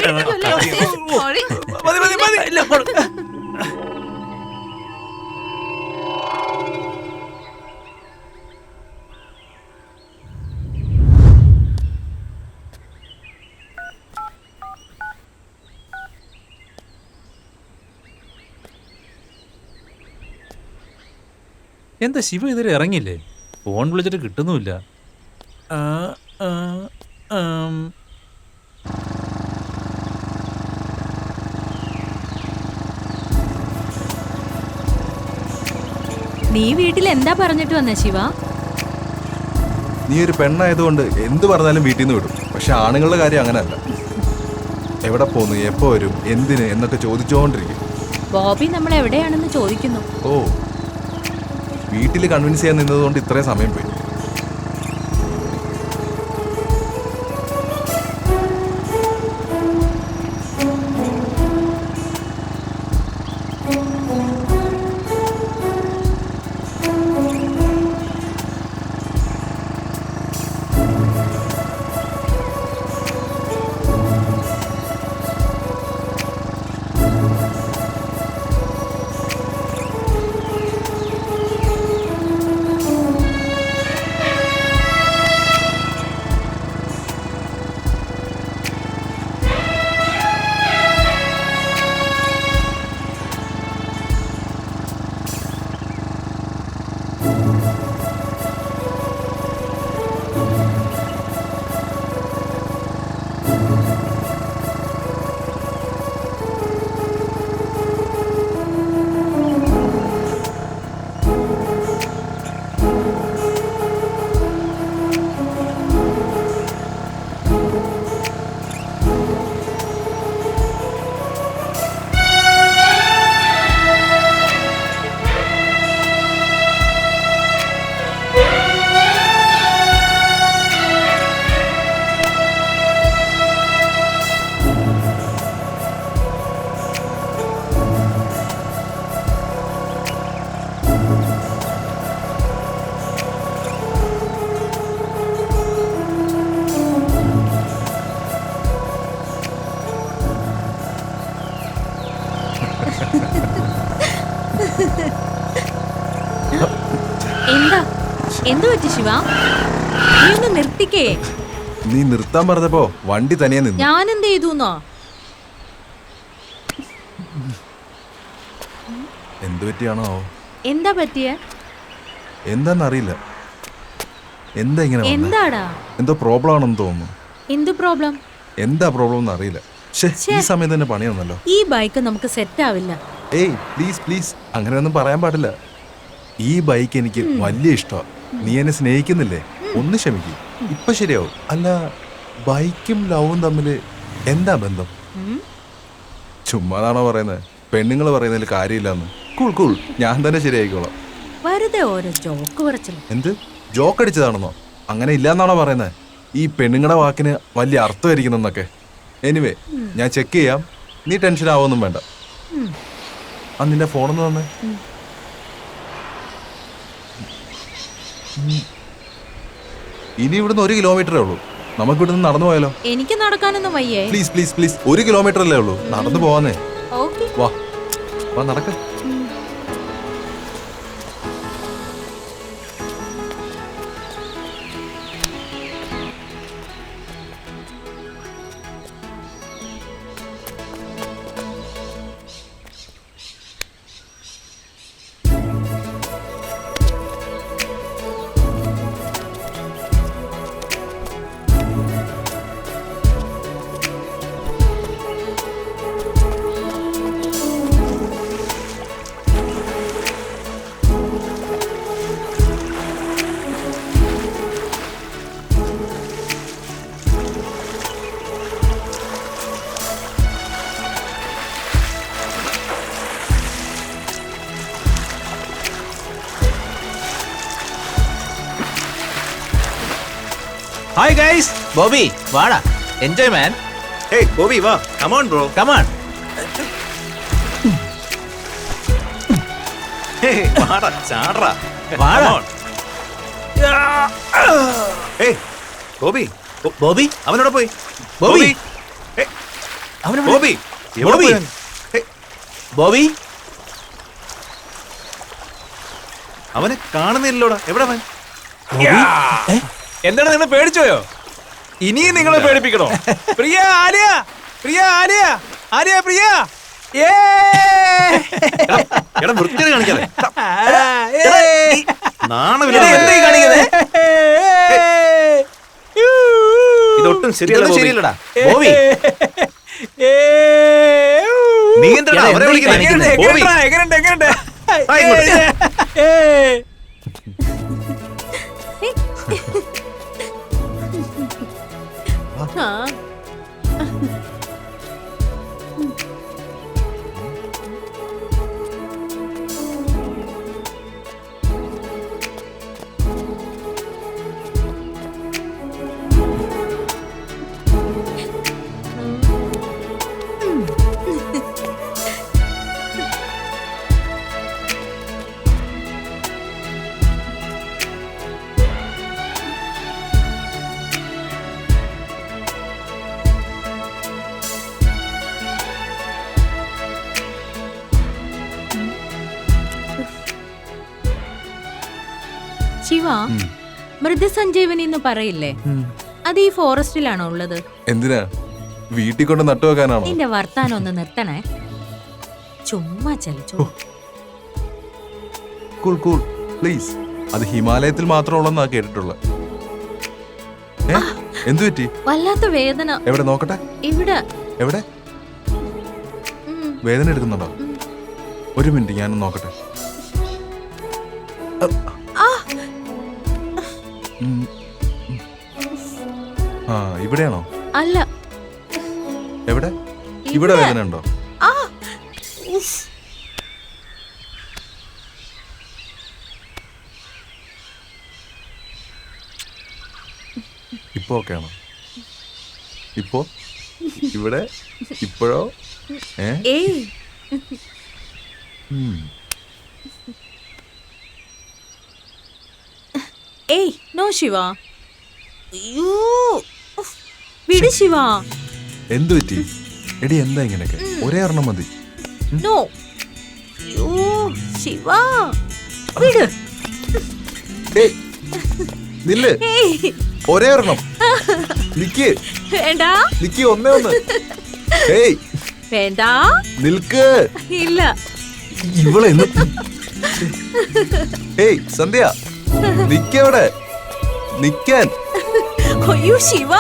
Sorry. മതി മതി മതി. ഇല്ല, കൊടു. എന്താ ശിവ ഇതുവരെ ഇറങ്ങിയില്ലേ? ഫോൺ വിളിച്ചിട്ട് കിട്ടുന്നുമില്ല. നീ വീട്ടിൽ എന്താ പറഞ്ഞിട്ട് വന്ന ശിവ? നീ ഒരു പെണ്ണായതുകൊണ്ട് എന്ത് പറഞ്ഞാലും വീട്ടിൽ നിന്ന് വിടും. പക്ഷെ ആണുങ്ങളുടെ കാര്യം അങ്ങനെയല്ല. എവിടെ പോന്നു, എപ്പോ വരും, എന്തിന് എന്നൊക്കെ ചോദിച്ചുകൊണ്ടിരിക്കും. ബോബി നമ്മൾ എവിടെയാണെന്ന് ചോദിക്കുന്നു. ഓ, വീട്ടിൽ കൺവിൻസ് ചെയ്യാൻ നിന്നതുകൊണ്ട് ഇത്രയും സമയം പോയി. എന്താ എന്തു പറ്റി ശിവ? നീ ഒന്ന് നിർത്തിക്കേ. നീ നിർത്താൻ പറഞ്ഞപ്പോ വണ്ടി തനിയെ നിന്നു. ഞാൻ എന്ത് ചെയ്തുന്നോ? എന്തു പറ്റിയാണോ? എന്താ പറ്റിയ? എന്താന്നറിയില്ല. എന്താ ഇങ്ങനെ വന്നേ? എന്താടാ? എന്തോ പ്രോബ്ലം ആണെന്ന് തോന്നുന്നു. എന്ത് പ്രോബ്ലം? എന്താ പ്രോബ്ലം എന്ന് അറിയില്ല. ഈ സമയത്ത് തന്നെ പണിയൊന്നല്ലോ. ഈ ബൈക്ക് നമുക്ക് സെറ്റ് ആവില്ല. ഏയ് പ്ലീസ് പ്ലീസ്, അങ്ങനെയൊന്നും പറയാൻ പാടില്ല. ഈ ബൈക്ക് എനിക്ക് വലിയ ഇഷ്ടമാണ്. നീ എന്നെ സ്നേഹിക്കുന്നില്ലേ? ഒന്ന് ക്ഷമിക്കും, ഇപ്പൊ ശരിയാവും. അല്ല, ബൈക്കും ലവും തമ്മില് എന്താ ബന്ധം? ചുമ്മാതാണോ പറയുന്നത്? പെണ്ണുങ്ങൾ പറയുന്നതിൽ കാര്യമില്ലെന്ന്. കൂൾ കൂൾ, ഞാൻ തന്നെ ശരിയായിക്കോളാം. വെറുതെ ഓരോ ജോക്ക് പറച്ചില്ല. എന്ത് ജോക്ക് അടിച്ചതാണെന്നോ? അങ്ങനെ ഇല്ലാന്നാണോ പറയുന്നത്? ഈ പെണ്ണുങ്ങളുടെ വാക്കിന് വലിയ അർത്ഥമായിരിക്കുന്നൊക്കെ. എനിവേ, ഞാൻ ചെക്ക് ചെയ്യാം. നീ ടെൻഷൻ ആവൊന്നും വേണ്ട. ആ നിന്റെ ഫോണൊന്ന് തന്നെ. ഇനി ഇവിടുന്ന് 1 കിലോമീറ്ററേ ഉള്ളൂ. നമുക്ക് ഇവിടുന്ന് നടന്നു പോയാലോ? എനിക്ക് നടക്കാനൊന്നും വയ്യേ. പ്ലീസ് പ്ലീസ് പ്ലീസ്, 1 കിലോമീറ്റർ അല്ലേ ഉള്ളൂ, നടന്നു പോവാന്നേ. ഓക്കേ. വാ വാ, നടക്ക. Hi guys. ബോബി വാടാ, എൻജോയ് മാൻ. Hey, Bobby, വാ. Come on, bro. Come on. Hey, വാടാ, ചാടറാ. വാടാ. Come on. Hey, Bobby. Bobby അവനോട് പോയി. ബോബി. Hey, അവനെ Bobby. എവിടെ ബോബി. പോയി അവൻ? Hey, ബോബി അവനെ കാണുന്നില്ലോടാ. എവിടെ അവൻ? എന്താണ് നിങ്ങൾ പേടിച്ചോയോ? ഇനിയും നിങ്ങളെ പേടിപ്പിക്കണോ? പ്രിയ, ആര്യ, പ്രിയ, ആര്യ, ആര്യ, പ്രിയ. എടാ വൃത്തിയാണ് കാണിക്കാതെ. ഇതൊട്ടും ശരിയല്ലടാ ബോബി. നീ എന്താ അവരെ വിളിക്കുന്നത്? ബോബി. എങ്ങനെയുണ്ട് എങ്ങനെയുണ്ട്? ആ, ഇങ്ങോട്ട്. ആ. ശിവ, മൃതസഞ്ജീവനി എന്ന് പറയില്ലേ, അത് ഈ ഫോറസ്റ്റിലാണോ ഉള്ളത്? എന്തിനാ? വീട്ടിൽ കൊണ്ട് നട്ടു വെക്കാനാണോ? നിന്റെ വർത്താനം ഒന്ന് നിർത്തണേ. ചുമ്മാ ചലിച്ചോ. Cool cool please. അത് ഹിമാലയത്തിൽ മാത്രമുള്ളെന്നാ കേട്ടിട്ടുള്ളത്. എന്തു പറ്റി? വല്ലാത്ത വേദന. എവിടെ നോക്കട്ടെ? ഇവിടെ. എവിടെ? വേദന എടുക്കുന്നുണ്ടോ? 1 മിനിറ്റ്, ഞാനൊന്ന് നോക്കട്ടെ. ആ, ഇവിടെയാണോ? അല്ല. എവിടെ? ഇവിടെ വേദന ഉണ്ടോ? ഇപ്പൊ ഓക്കെ ആണോ? ഇപ്പോ ഇവിടെ ഇപ്പോഴോ? ഏയ്. ഏയ് നോ ശിവ. അയ്യോ വിട് ശിവ. എന്തു പറ്റി? എടി എന്താ ഇങ്ങനെയൊക്കെ? ഒരേ ഒരെണ്ണം മതി. നോ. അയ്യോ ശിവ വിട്. ഏയ്, നില്ല്. ഏയ്, ഒരേ ഒരെണ്ണം. നിക്ക് വേണ്ട നിക്ക്, ഒന്നേ ഒന്ന്. ഏയ് വേണ്ട, നിൽക്ക്. ഇല്ല. ഇവളെ ഏയ് സന്ധ്യ, നിക്കവിടെ. നിക്കാൻ. അയ്യോ ശിവ,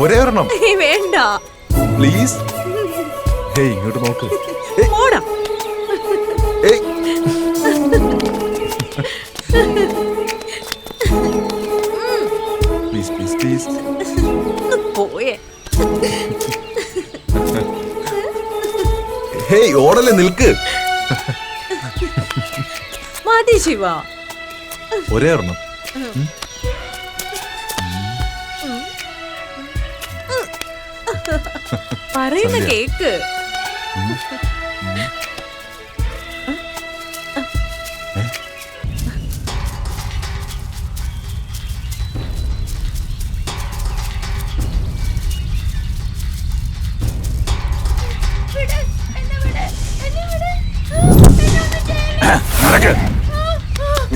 ഒരേ ഒരെണ്ണം ഏയ്, വേണ്ട. പ്ലീസ്. ഏയ് ഇങ്ങോട്ട് നോക്ക്. ഏയ്, പോടാ. ഏയ്. Please please please. പോയേ. ഹേയ് ഓടല്ലേ, നിൽക്ക്. മതി ശിവ. ഒരേ ഒരെണ്ണം. പറയുന്ന കേക്ക്.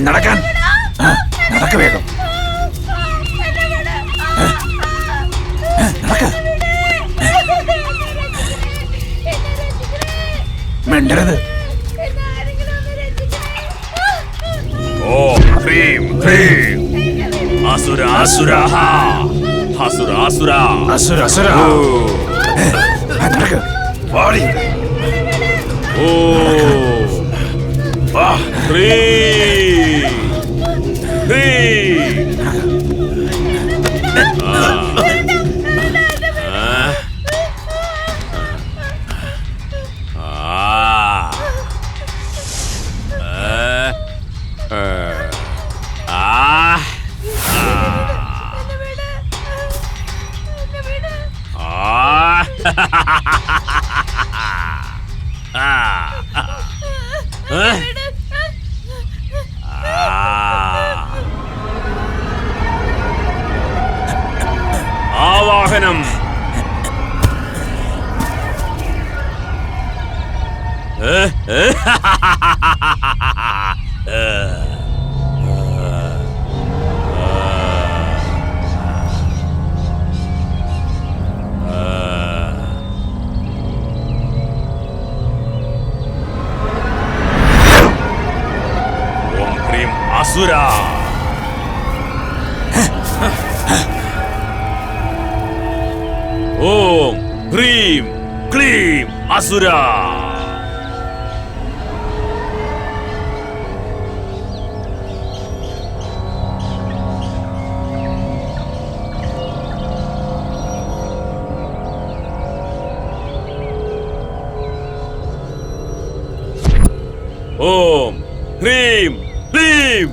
നടക്കാൻ നടക്ക വേഗം. മിണ്ടരുത്. ഓം ഹ്രീം ഹ്രീം അസുര അസുര അസുര അസുര അസുര അസുര. നടക്ക്. ഓടി. ഓം ഹ്രീം ഹ്രീം. ആവാഹനം. ഓം ഹ്രീം അസുര. ഓം ഹ്രീം ക്ലീം അസുര. ഓം ഹ്രീം ക്ലീം.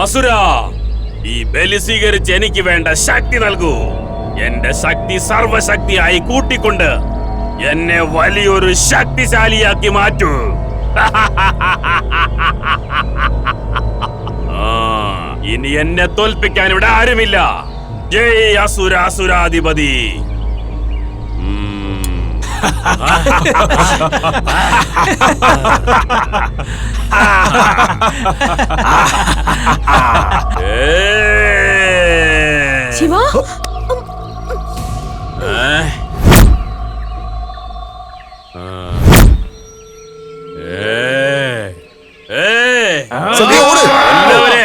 അസുര, ഈ ബലി സ്വീകരിച്ച് എനിക്ക് വേണ്ട ശക്തി നൽകൂ. എന്റെ ശക്തി സർവശക്തിയായി കൂട്ടിക്കൊണ്ട് എന്നെ വലിയൊരു ശക്തിശാലിയാക്കി മാറ്റൂ. ഇനി എന്നെ തോൽപ്പിക്കാൻ ഇവിടെ ആരുമില്ല. ജയ് അസുര അസുരാധിപതി. ശിവ, സന്ധ്യ ഓട്. എല്ലാവരെ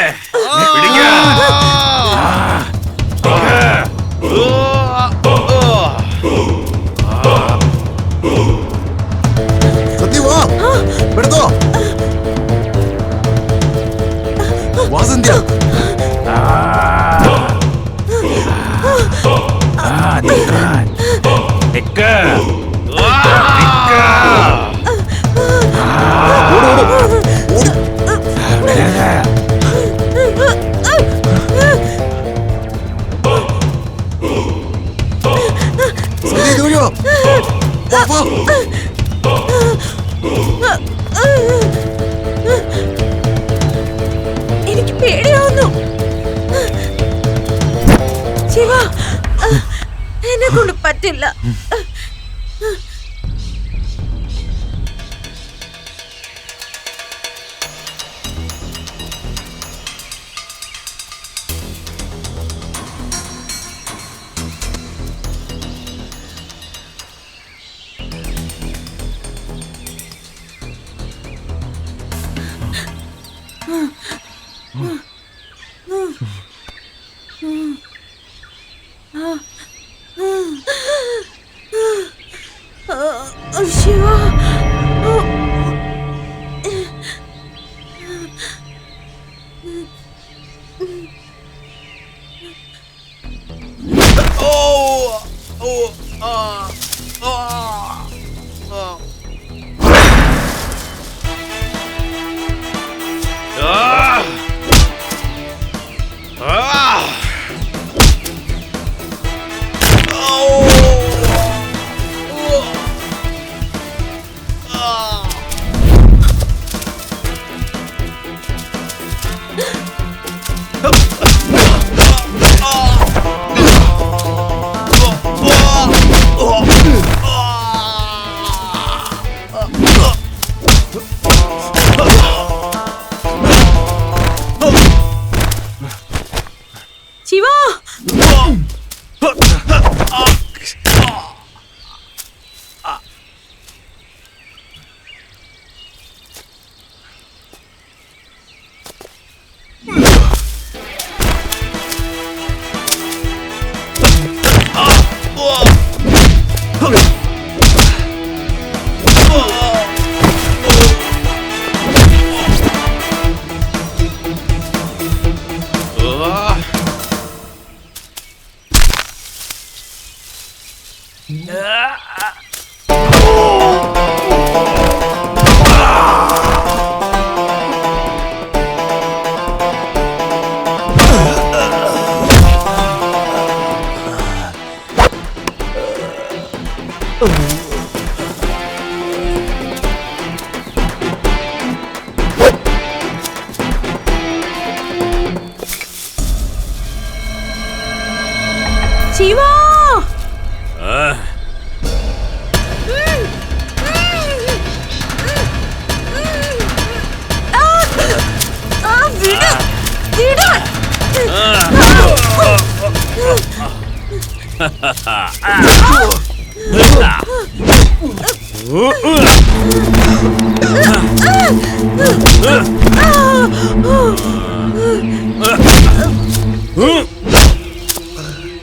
പിടിക്കാം. സന്ധ്യ വാ, എടുത്തോ. വാ സന്ധ്യ. നിൽക്കാൻ. ഇതുവഴി വാ. വാ, വാ. എനിക്ക് പേടിയാവുന്നു. ശിവ, എന്നെ കൊണ്ട് പറ്റില്ല. ശിവ,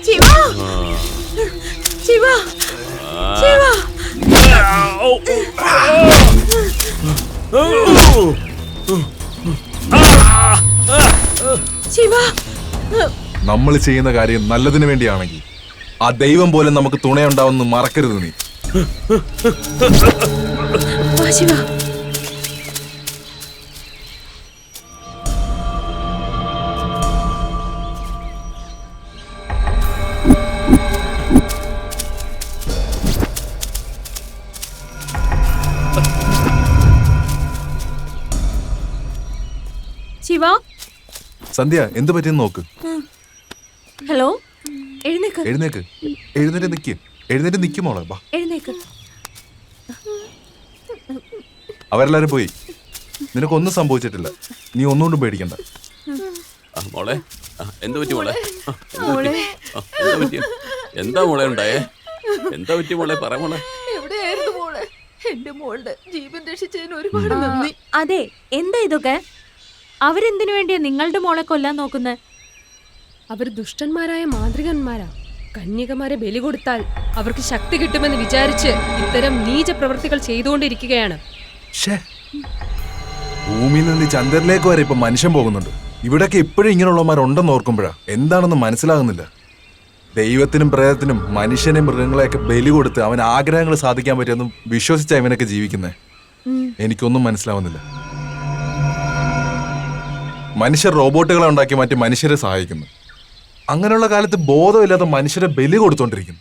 ശിവ, ശിവ, ശിവ, ശിവ. നമ്മൾ ചെയ്യുന്ന കാര്യം നല്ലതിനു വേണ്ടിയാണെങ്കിൽ ആ ദൈവം പോലും നമുക്ക് തുണയുണ്ടാവുമെന്ന് മറക്കരുത് നീ. ശിവ, ശിവ. സന്ധ്യ, എന്ത് പറ്റിയെന്ന് നോക്ക്. ഹലോ, എഴുന്നേക്ക്. എഴുന്നേക്ക്, എഴുന്നേറ്റ് നിക്ക്, എഴുന്നേറ്റ് നിക്ക് മോളെ. വാ, എഴുന്നേക്ക്. അവരെല്ലാരും പോയി. നിനക്കൊന്നും സംഭവിച്ചിട്ടില്ല, നീ ഒന്നുകൊണ്ടും പേടിക്കണ്ട. മോളെ, എന്താ പറ്റി മോളെ? എന്താ പറ്റി? എന്താ മോളെ ഉണ്ടായേ? എന്താ പറ്റി മോളെ? പറ മോളെ. എവിടെയായിരുന്നു മോളെ? എന്റെ മോളുടെ ജീവൻ രക്ഷിച്ചതിന് ഒരുപാട് നന്ദി. അതെ, എന്താ ഇതൊക്കെ? അവരെന്തിനു വേണ്ടിയാ നിങ്ങളുടെ മോളെ കൊല്ലാൻ നോക്കുന്നത്? അവർ ദുഷ്ടന്മാരായ മാന്ത്രികന്മാരാ. കന്യകമാരെ ബലി കൊടുത്താൽ അവർക്ക് ശക്തി കിട്ടുമെന്ന് വിചാരിച്ച് ഇത്തരം നീച പ്രവൃത്തികൾ ചെയ്തുകൊണ്ടിരിക്കുകയാണ്. ഭൂമിയിൽ നിന്ന് ചന്ദ്രനിലേക്ക് വരെ ഇപ്പൊ മനുഷ്യൻ പോകുന്നുണ്ട്. ഇവിടൊക്കെ ഇപ്പോഴും ഇങ്ങനെയുള്ളവന്മാരുണ്ടെന്ന് ഓർക്കുമ്പോഴാ എന്താണെന്ന് മനസ്സിലാകുന്നില്ല. ദൈവത്തിനും പ്രേതത്തിനും മനുഷ്യനെയും മൃഗങ്ങളെയൊക്കെ ബലി കൊടുത്ത് അവൻ ആഗ്രഹങ്ങൾ സാധിക്കാൻ പറ്റുമെന്ന് വിശ്വസിച്ച ഇവനൊക്കെ ജീവിക്കുന്നേ. എനിക്കൊന്നും മനസ്സിലാവുന്നില്ല. മനുഷ്യർ റോബോട്ടുകളെ ഉണ്ടാക്കി മറ്റ് മനുഷ്യരെ സഹായിക്കുന്നു. അങ്ങനെയുള്ള കാലത്ത് ബോധമില്ലാത്ത മനുഷ്യരെ ബലി കൊടുത്തോണ്ടിരിക്കുന്നു.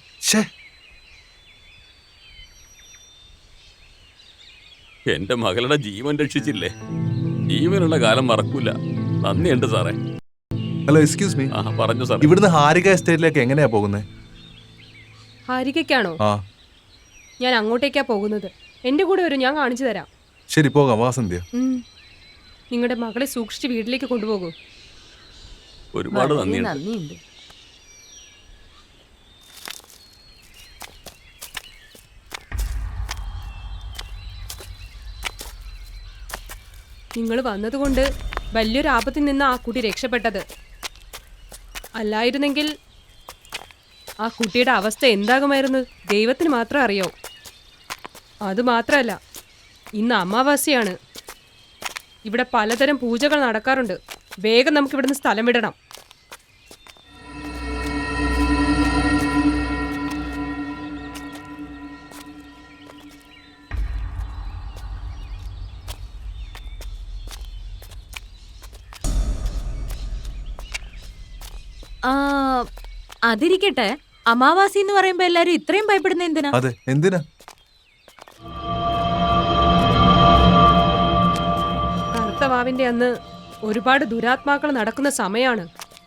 എന്റെ മകളുടെ ജീവൻ രക്ഷിച്ചില്ലേ? ജീവനുള്ള കാലം മറക്കൂല. നന്ദിയുണ്ട് സാറേ. Hello, excuse me. ആ പറഞ്ഞു സാർ. ഇവിടുന്ന് ഹാരിക എസ്റ്റേറ്റിലേക്ക് എങ്ങനെയാ പോകുന്നത്? ഹാരികയ്ക്കാണോ? ആ ഞാൻ അങ്ങോട്ടേക്കാ പോകുന്നത്. എന്റെ കൂടെ വരും, ഞാൻ കാണിച്ചു തരാം. ശരി, പോകാം. വാ സന്ധ്യ. നിങ്ങളുടെ മകളെ സൂക്ഷിച്ച് വീട്ടിലേക്ക് കൊണ്ടുപോകൂ. ഒരുപാട് നന്ദിയുണ്ട്. നന്ദിയുണ്ട്. നിങ്ങൾ വന്നതുകൊണ്ട് വലിയൊരു ആപത്തിൽ നിന്ന് ആ കുട്ടി രക്ഷപ്പെട്ടത്. അല്ലായിരുന്നെങ്കിൽ ആ കുട്ടിയുടെ അവസ്ഥ എന്താകുമായിരുന്നു ദൈവത്തിന് മാത്രം അറിയാവൂ. അതുമാത്രമല്ല, ഇന്ന് അമാവാസ്യയാണ്. ഇവിടെ പലതരം പൂജകൾ നടക്കാറുണ്ട്. വേഗം നമുക്ക് ഇവിടുന്ന് സ്ഥലം വിടണം. അതിരിക്കട്ടെ, അമാവാസി എന്ന് പറയുമ്പോ എല്ലാരും ഇത്രയും ഭയപ്പെടുന്ന എന്തിനാ? അതെ, എന്തിനാ? കറുത്തവാവിന്റെ അന്ന് ഒരുപാട് ദുരാത്മാക്കൾ നടക്കുന്ന സമയമാണ്.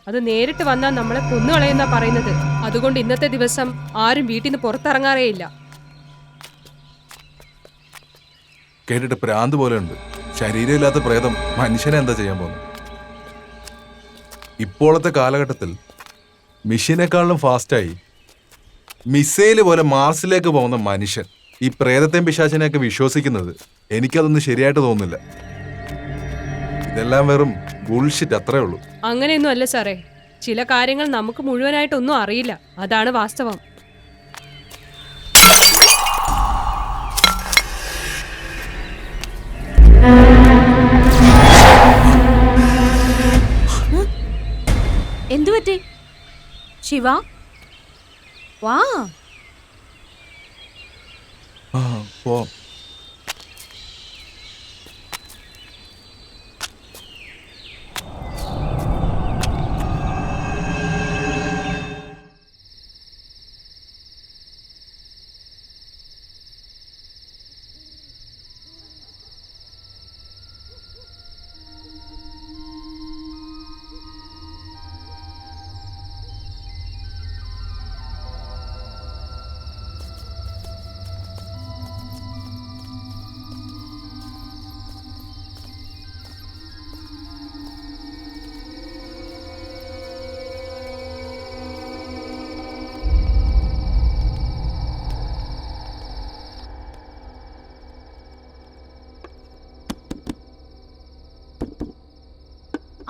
അത് നേരിട്ട് വന്നാൽ നമ്മളെ കൊന്നുകളയുന്നാ പറയുന്നത്. അതുകൊണ്ട് ഇന്നത്തെ ദിവസം ആരും വീട്ടിൽ നിന്ന് പുറത്തിറങ്ങാറേയില്ല. കേട്ടിട്ട് പ്രാന്ത് പോലെ ഉണ്ട്. ശരീരമില്ലാത്ത പ്രേതം മനുഷ്യനെ എന്താ ചെയ്യാൻ പോകുന്നത്? ഇപ്പോഴത്തെ കാലഘട്ടത്തിൽ മിഷീനേക്കാളും ഫാസ്റ്റായി മിസൈല് പോലെ മാർസിലേക്ക് പോകുന്ന മനുഷ്യൻ ഈ പ്രേതത്തെയും പിശാചിനെയൊക്കെ വിശ്വസിക്കുന്നത് എനിക്കതൊന്നും ശരിയായിട്ട് തോന്നുന്നില്ല. ഇതെല്ലാം വെറും ബുൾഷിറ്റ്, അത്രേ ഉള്ളൂ. അങ്ങനെയൊന്നും അല്ല സാറേ. ചില കാര്യങ്ങൾ നമുക്ക് മുഴുവനായിട്ടൊന്നും അറിയില്ല. അതാണ് വാസ്തവം. എന്തുപറ്റി ശിവ? വാ. പോ.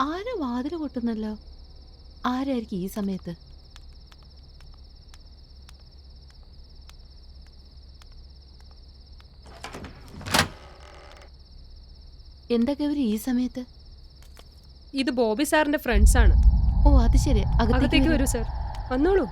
ആരോ വാതിൽ കൊട്ടുന്നല്ലോ. ആരായിരിക്കും ഈ സമയത്ത്? എന്താ ഗൗരി ഈ സമയത്ത്? ഇത് ബോബി സാറിന്റെ ഫ്രണ്ട്സ് ആണ്. ഓ അത് ശരി. അകത്തേക്ക് വരൂ സാർ, വന്നോളൂ.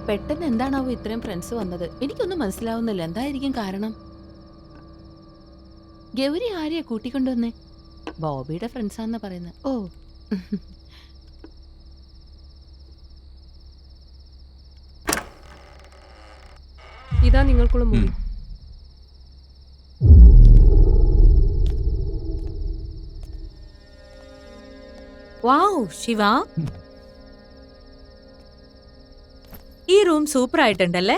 പെട്ടെന്ന് എന്താണാവോ ഇത്രയും ഫ്രണ്ട്സ് വന്നത്? എനിക്കൊന്നും മനസ്സിലാവുന്നില്ല. എന്തായിരിക്കും കാരണം? ഗൗരി ആരെയാ കൂട്ടിക്കൊണ്ടുവന്നേ? ബോബിയുടെ ഫ്രണ്ട്സാന്ന് പറയുന്നത്. ഓ ഇതാ നിങ്ങൾക്കുള്ള മുറി. വാവ് ശിവ, ഈ റൂം സൂപ്പർ ആയിട്ടുണ്ടല്ലേ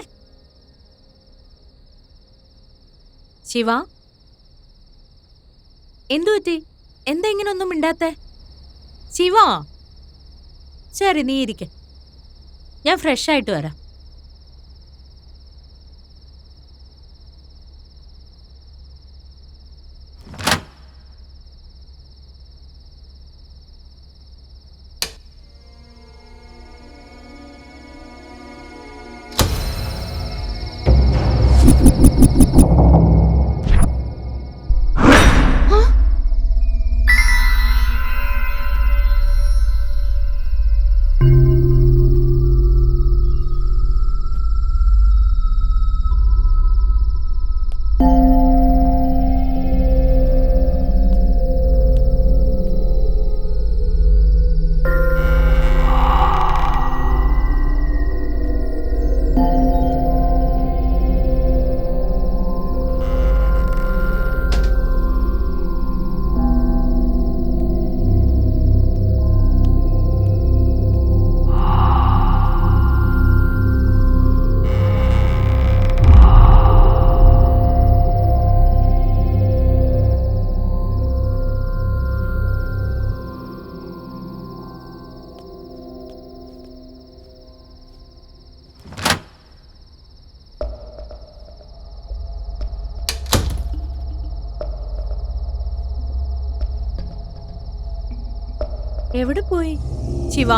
ശിവ? എന്തു പറ്റി? എന്താ ഇങ്ങനെ ഒന്നും മിണ്ടാത്തെ ശിവ? ശരി, നീ ഇരിക്ക, ഞാൻ ഫ്രഷ് ആയിട്ട് വരാം. എവിടെ പോയി? ശിവ,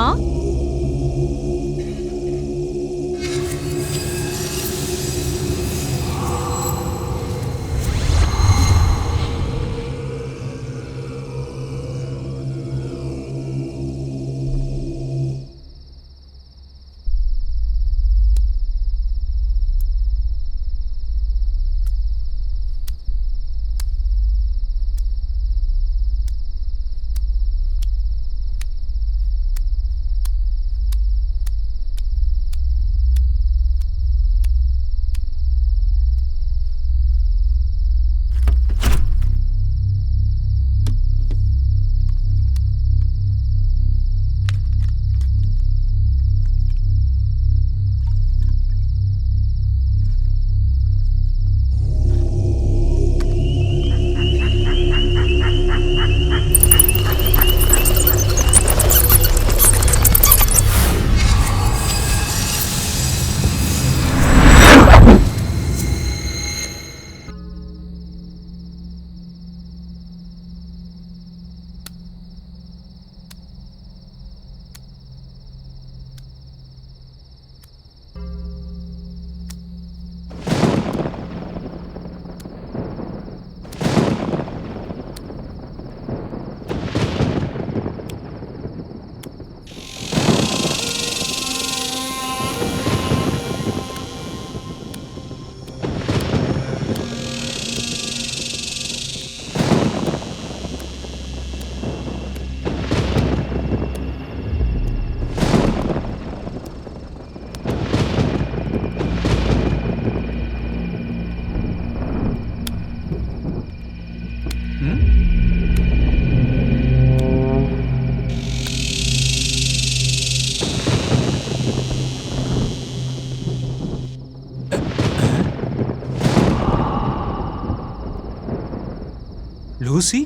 ലൂസി?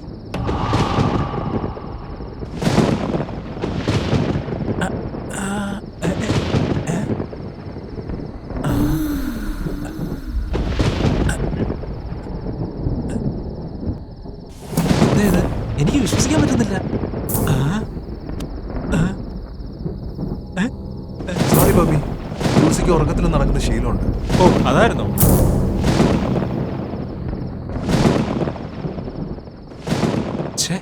എനിക്ക് വിശ്വസിക്കാൻ പറ്റുന്നില്ല. സോറി ബോബി, ലൂസിക്ക് ഉറക്കത്തിൽ നടക്കുന്ന ശീലമുണ്ട്. ഓ, അതായിരുന്നോ? ഛേ,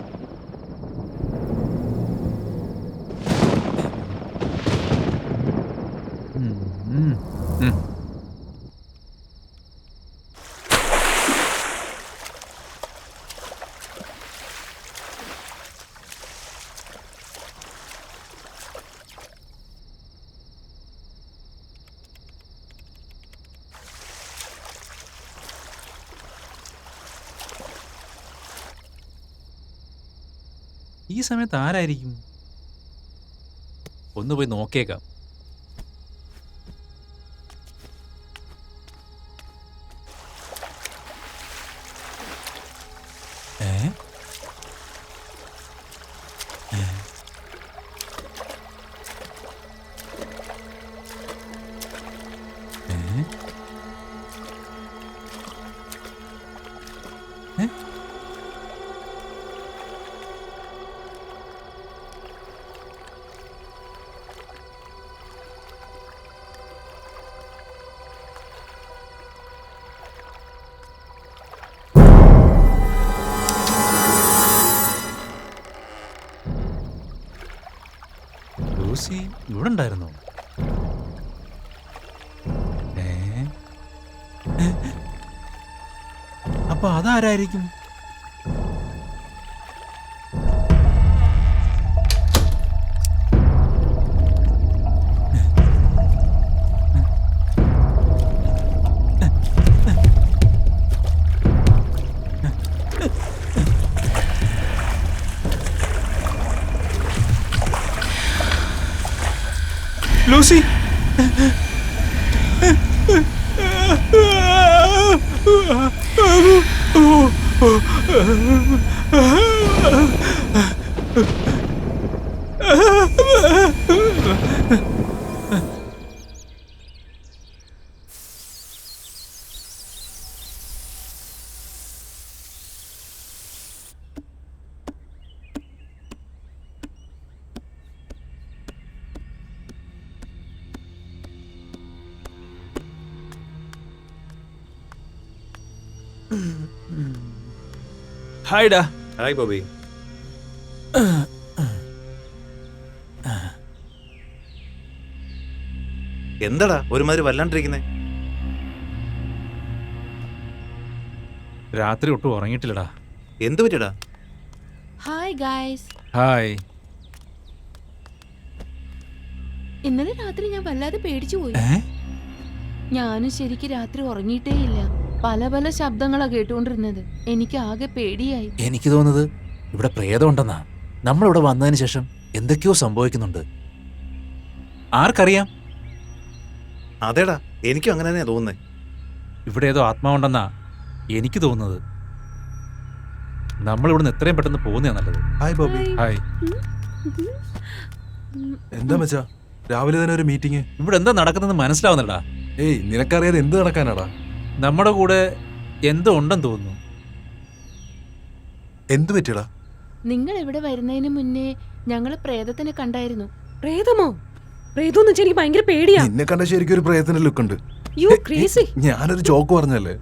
ഈ സമയത്ത് ആരായിരിക്കും? ഒന്ന് പോയി നോക്കിയേക്കാം. ലൂസി ഇവിടെ ഉണ്ടായിരുന്നോ? അപ്പൊ അതാരായിരിക്കും? ലൂസി! ഹായ്ഡാ. Hi Bobby. എന്താടാ ഒരുമാതിരി വല്ലാണ്ടിരിക്കുന്നേ? രാത്രി ഒട്ടും ഉറങ്ങിയിട്ടില്ലടാ. എന്ത് പറ്റിയടാ? Hi guys. ഹായ്. ഇന്നലെ രാത്രി ഞാൻ വല്ലാതെ പേടിച്ചു പോയി. ഞാനും ശരിക്ക് രാത്രി ഉറങ്ങിയിട്ടേ ഇല്ല. പല പല ശബ്ദങ്ങളാ കേട്ടുകൊണ്ടിരുന്നത്. എനിക്ക് ആകെ പേടിയായി. എനിക്ക് തോന്നുന്നത് ഇവിടെ പ്രേതം ഉണ്ടെന്നാ. നമ്മളിവിടെ വന്നതിന് ശേഷം എന്തൊക്കെയോ സംഭവിക്കുന്നുണ്ട്. ആർക്കറിയാം? അതേടാ, എനിക്കും അങ്ങനെ തന്നെയാ തോന്നുന്നേ. ഇവിടെ ഏതോ ആത്മാവുണ്ടെന്നാ എനിക്ക് തോന്നുന്നത്. നമ്മളിവിടുന്ന് എത്രയും പെട്ടെന്ന് പോകുന്നതാ നല്ലത്. ഹായ് ബോബി. ഹായ്. എന്താ മച്ചാ രാവിലെ തന്നെ ഒരു മീറ്റിംഗ്? ഇവിടെ എന്താ നടക്കുന്നതെന്ന് മനസ്സിലാവുന്നടാ. ഏയ് നിനക്കറിയാതെ എന്ത് നടക്കാനാടാ? നമ്മുടെ കൂടെ എന്തോ ഉണ്ടെന്ന് തോന്നുന്നു. എന്ത് പറ്റിയടാ? നിങ്ങൾ ഇവിടെ വരുന്നതിന് മുന്നേ ഞങ്ങള് പ്രേതത്തിനെ കണ്ടായിരുന്നു. പ്രേതമോ? പ്രേതം എന്ന് വെച്ചാൽ എനിക്ക് ഭയങ്കര പേടിയാ. നിന്നെ കണ്ട ശരിക്കും ഒരു പ്രേതത്തിന്റെ ലുക്ക് ഉണ്ട്. U crazy. ഞാനൊരു ജോക്ക് പറഞ്ഞല്ലേ.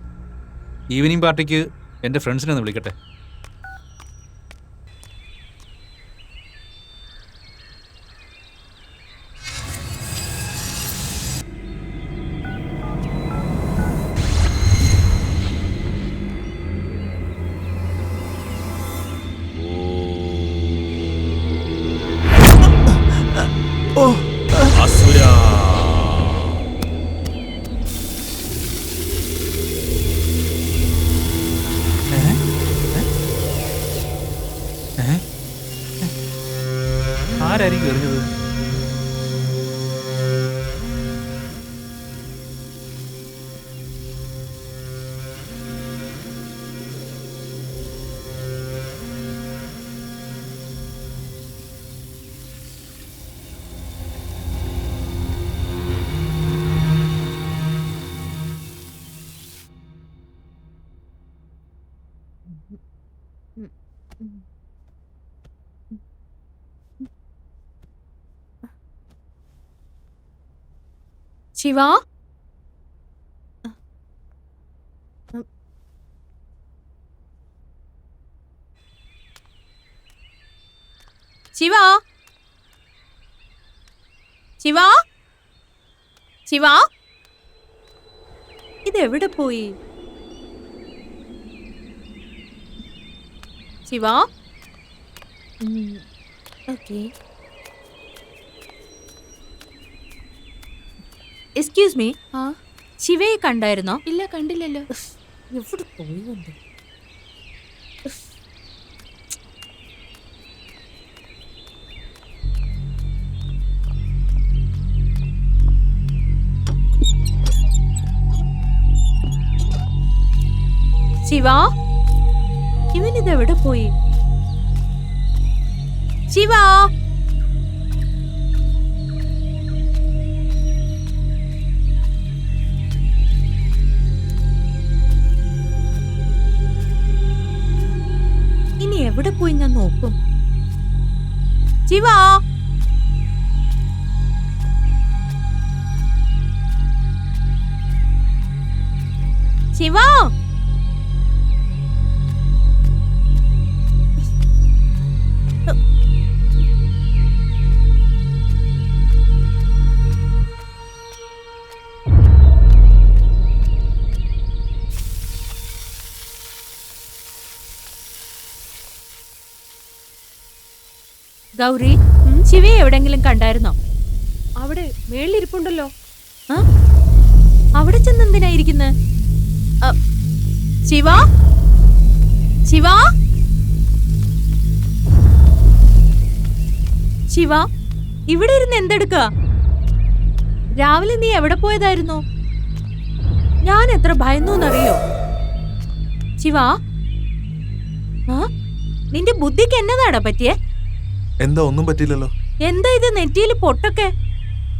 ഈവനിങ് പാർട്ടിക്ക് എൻ്റെ ഫ്രണ്ട്സിനെ ഒന്ന് വിളിക്കട്ടെ. ആരായിരിക്കും എറിഞ്ഞത്? ശിവ, ശിവ, ശിവ, ശിവ, ഇതെവിടെ പോയി? ശിവ, ഓക്കെ. എക്സ്ക്യൂസ് മീ, ആ ശിവയെ കണ്ടായിരുന്നോ? ഇല്ല, കണ്ടില്ലല്ലോ. എവിടെ പോയി വന്നു? ശിവ, ഇവനിതെവിടെ പോയി? ശിവ, ഇനി എവിടെ പോയി ഞാൻ നോക്കും. ശിവ, ശിവ, ഗൗരി, ശിവയെ എവിടെങ്കിലും കണ്ടായിരുന്നോ? അവിടെ മേളിലിരിപ്പുണ്ടല്ലോ. അവിടെ ചെന്ന് എന്തിനായിരിക്കുന്നത്? ശിവ, ശിവ, ശിവ, ഇവിടെ ഇരുന്ന് എന്തെടുക്കുക? രാവിലെ നീ എവിടെ പോയതായിരുന്നു? ഞാൻ എത്ര ഭയന്നു എന്നറിയോ? ശിവ, നിന്റെ ബുദ്ധിക്ക് എന്നതാടാ പറ്റിയേ? എന്താ ഒന്നും പറ്റില്ലല്ലോ. എന്താ ഇത് നെറ്റിയിൽ പൊട്ടൊക്കെ?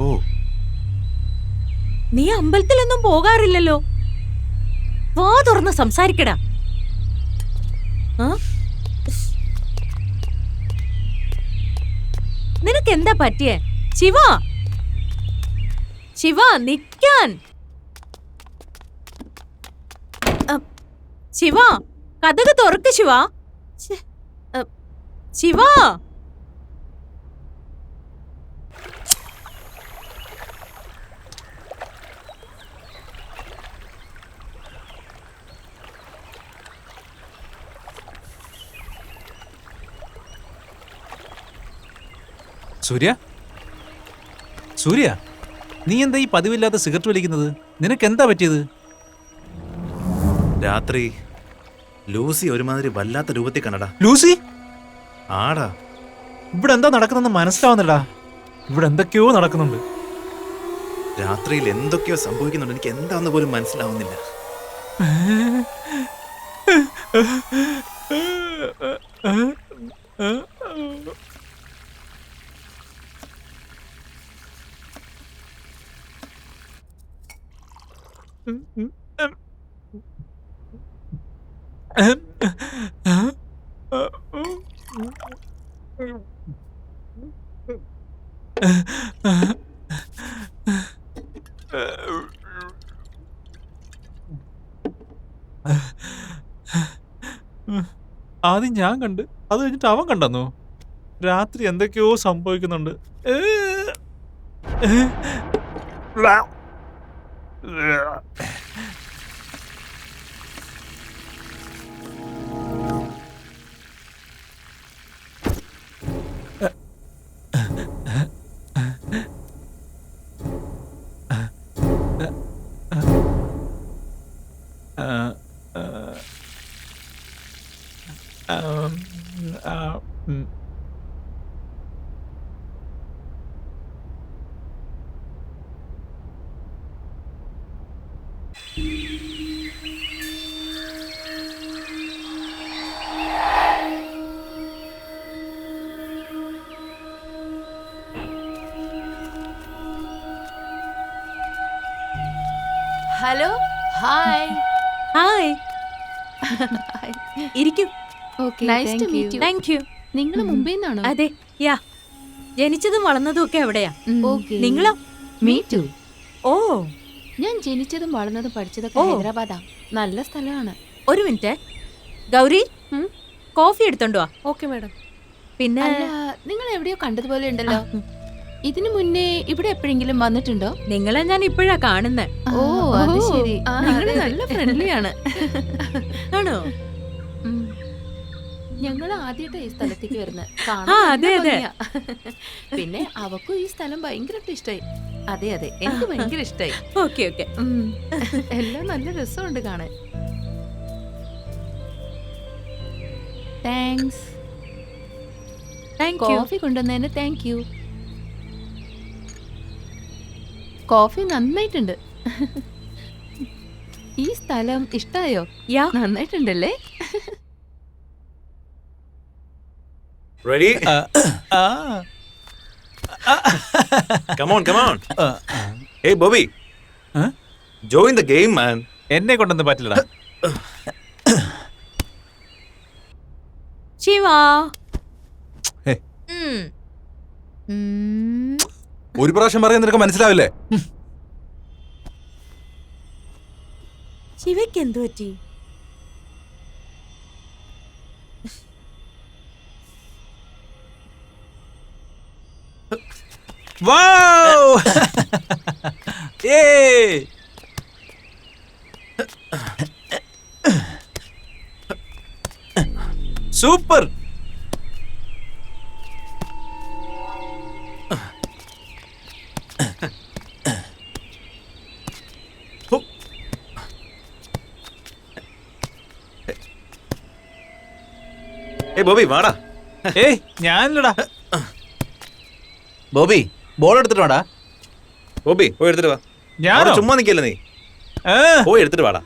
ഓ, നീ അമ്പലത്തിലൊന്നും പോകാറില്ലല്ലോ. വാ തുറന്ന് സംസാരിക്കടാ. നിനക്ക് എന്താ പറ്റിയേ? ശിവ, ശിവ, നിക്കാൻ. ശിവ, കഥക് തുറക്ക് ശിവ. ശ്ശെ, ശിവ. സൂര്യ, സൂര്യ, നീ എന്താ ഈ പതിവില്ലാത്ത സിഗരറ്റ് വലിക്കുന്നത്? നിനക്ക് എന്താ പറ്റിയത്? രാത്രി ലൂസി ഒരുമാതിരി വല്ലാത്ത രൂപത്തിൽ കണ്ടടാ. ലൂസി? ആടാ. ഇവിടെ എന്താ നടക്കുന്നെന്ന് മനസ്സിലാവുന്നില്ലടാ. ഇവിടെ എന്തൊക്കെയോ നടക്കുന്നുണ്ട്. രാത്രിയിൽ എന്തൊക്കെയോ സംഭവിക്കുന്നുണ്ട്. എനിക്ക് എന്താന്ന് പോലും മനസ്സിലാവുന്നില്ല. ആദ്യം ഞാൻ കണ്ട്, അത് കഴിഞ്ഞിട്ട് അവൻ കണ്ടെന്നോ? രാത്രി എന്തൊക്കെയോ സംഭവിക്കുന്നുണ്ട്. Hello, hi. ഹായ്. ഇരിക്കൂ. Okay, nice to meet you. Thank you. നിങ്ങൾ മുംബൈയിൽ നിന്നാണോ? അതെ, യാ. ജനിച്ചതും വളർന്നതും ഒക്കെ എവിടെയാ? ഓക്കേ. നിങ്ങളോ? Me to. ഓ, ഞാൻ ജനിച്ചതും വളർന്നതും പഠിച്ചതൊക്കെ ഓ. ഹൈദരാബാദാ. നല്ല സ്ഥലമാണ്. ഒരു മിനിറ്റ്. ഗൗരി, കോഫി എടുത്തോണ്ട് വാ. Okay madam. പിന്നെ അല്ല, നിങ്ങൾ എവിടെയോ കണ്ടതുപോലെ ഉണ്ടല്ലോ. ഇതിനു മുന്നേ ഇവിടെ എപ്പോഴെങ്കിലും വന്നിട്ടുണ്ടോ? നിങ്ങളെ ഞാൻ ഇപ്പോഴാ കാണുന്നത്. ഓ, അത് ശരി. നിങ്ങൾ നല്ല ഫ്രണ്ട്ലി ആണ്. ആണോ? ഞങ്ങൾ ആദ്യമായിട്ടാ ഈ സ്ഥലത്തേക്ക് വരുന്നത്. അതെ, അതെ. പിന്നെ അവക്കും ഈ സ്ഥലം ഭയങ്കര ഇഷ്ടമായി. അതെ അതെ, എനിക്ക് ഭയങ്കര ഇഷ്ടമായി. Okay okay. എല്ലാം നല്ല രസമുണ്ട് കാണാൻ. താങ്ക്സ്. Thank you. കോഫി കൊണ്ടുവന്നതിന് താങ്ക് യു. കോഫി നന്നായിട്ടുണ്ട്. ഈ സ്ഥലം ഇഷ്ടായോ? യാ. നന്നായിട്ടുണ്ടല്ലേ? Ready? Come on, come on. Hey, Bobby. Join the game, man. എന്നെ കൊണ്ടൊന്നും പറ്റില്ലടാ. ശിവ. ഹേ. ഉം. ഒരു പ്രാവശ്യം പറയാൻ നിനക്ക് മനസ്സിലാവില്ലേ? ശിവയ്ക്ക് എന്തു പറ്റി? Wow! Yay! Super! Hey, Bobby, വാടാ. ഏയ്, ഞാനില്ലടാ. ബോബി, ബോൾ എടുത്തിട്ട് വാടാ. ബോബി, പോയി എടുത്തിട്ട് വാ. ഞാനോ? അവിടെ ചുമ്മാ നിൽക്കല്ലേ നീ. പോയി എടുത്തിട്ട് വാടാ.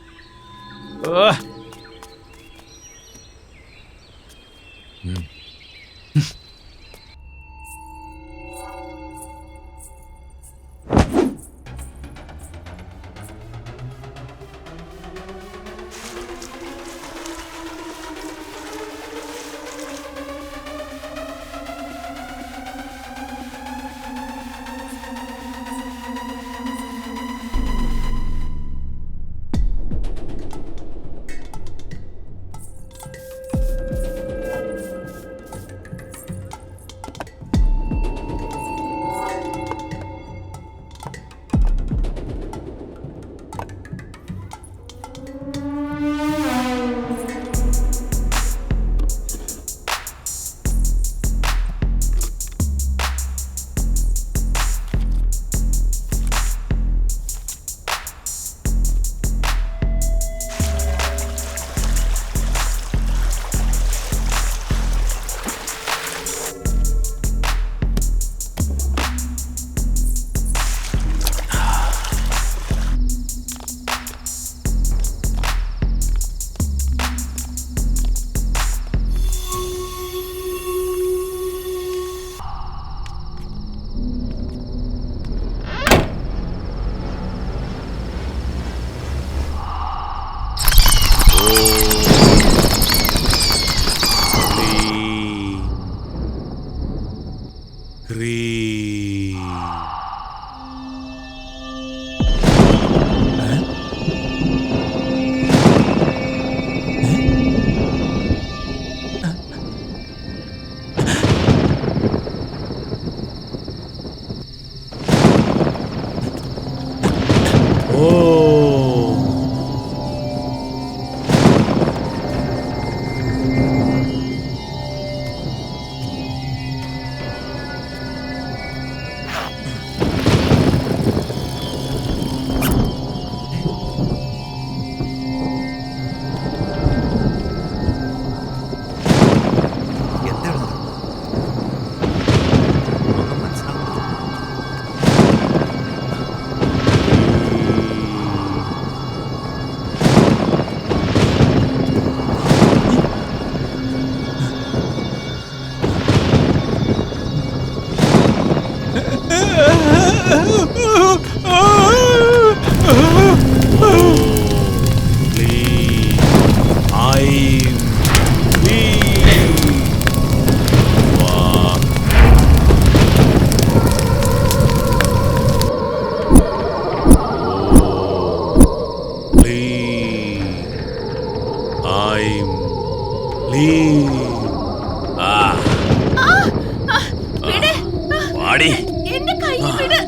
എന്റെ കൈ വിട്.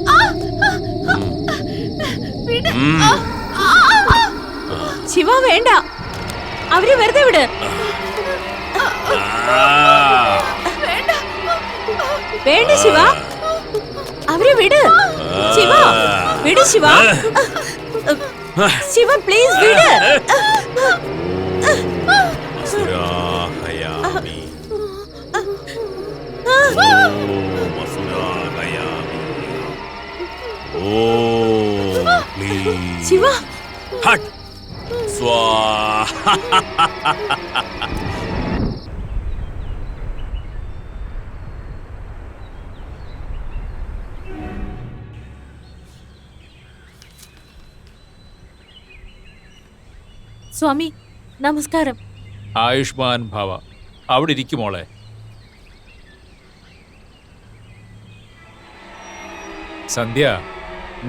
വിട്. ശിവ വേണ്ട, അവര് വെറുതെ വിട്. വേണ്ട ശിവ, അവരെ വിട്. ശിവ വിട്. ശിവ ശിവ പ്ലീസ് വിട്. ശിവ ഹട്ട് സ്വാഹ. സ്വാമി നമസ്കാരം. ആയുഷ്മാൻ ഭവ. അവിടെ ഇരിക്കുമോളെ. സന്ധ്യ,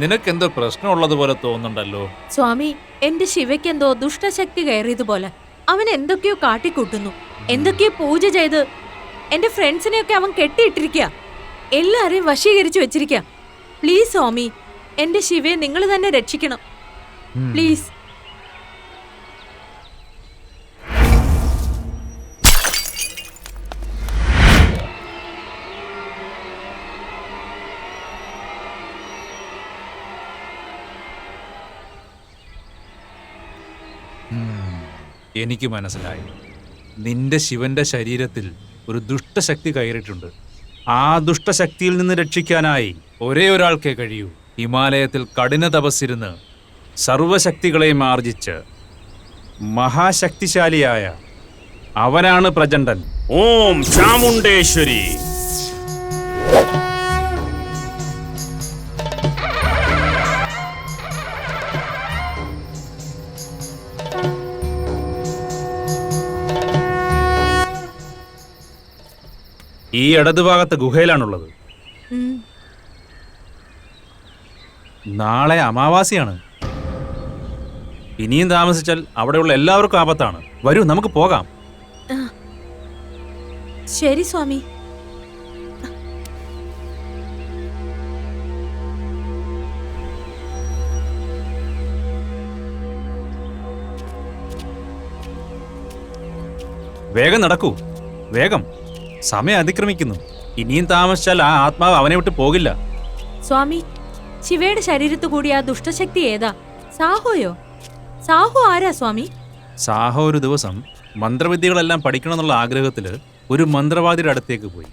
നിനക്കെന്തോ പ്രശ്നമുള്ളതുപോലെ തോന്നുന്നുണ്ടല്ലോ. സ്വാമി, എന്റെ ശിവയ്ക്ക് എന്തോ ദുഷ്ടശക്തി കയറിയതുപോലെ. അവൻ എന്തൊക്കെയോ കാട്ടിക്കൂട്ടുന്നു, എന്തൊക്കെയോ പൂജ ചെയ്ത് എന്റെ ഫ്രണ്ട്സിനെയൊക്കെ അവൻ കെട്ടിയിട്ടിരിക്കുക, എല്ലാരെയും വശീകരിച്ചു വെച്ചിരിക്കുക. പ്ലീസ് സ്വാമി, എന്റെ ശിവയെ നിങ്ങൾ തന്നെ രക്ഷിക്കണം പ്ലീസ്. എനിക്ക് മനസ്സിലായി. നിന്റെ ശിവന്റെ ശരീരത്തിൽ ഒരു ദുഷ്ടശക്തി കയറിയിട്ടുണ്ട്. ആ ദുഷ്ടശക്തിയിൽ നിന്ന് രക്ഷിക്കാനായി ഒരേ ഒരാൾക്കേ കഴിയൂ. ഹിമാലയത്തിൽ കഠിന തപസ്സിരുന്ന് സർവശക്തികളെയും ആർജിച്ച് മഹാശക്തിശാലിയായ അവനാണ് പ്രചണ്ഡൻ. ഓം ചാമുണ്ടേശ്വരി. ഈ ഇടതുഭാഗത്തെ ഗുഹയിലാണുള്ളത്. നാളെ അമാവാസിയാണ്. ഇനിയും താമസിച്ചാൽ അവിടെയുള്ള എല്ലാവർക്കും ആപത്താണ്. വരൂ, നമുക്ക് പോകാം. ശരി സ്വാമി. വേഗം നടക്കൂ, വേഗം. സമയം അതിക്രമിക്കുന്നു. ഇനിയും താമസിച്ചാൽ ആ ആത്മാവ് അവനെ വിട്ട് പോകില്ല. സ്വാമി, ശിവയുടെ ശരീരത്തു കൂടി ആ ദുഷ്ടശക്തി ഏതാ? സാഹോയോ? സാഹോ ആരാ സ്വാമി? സാഹോ ഒരു ദിവസം മന്ത്രവിദ്യകളെല്ലാം പഠിക്കണമെന്നുള്ള ആഗ്രഹത്തിൽ ഒരു മന്ത്രവാദിയുടെ അടുത്തേക്ക് പോയി.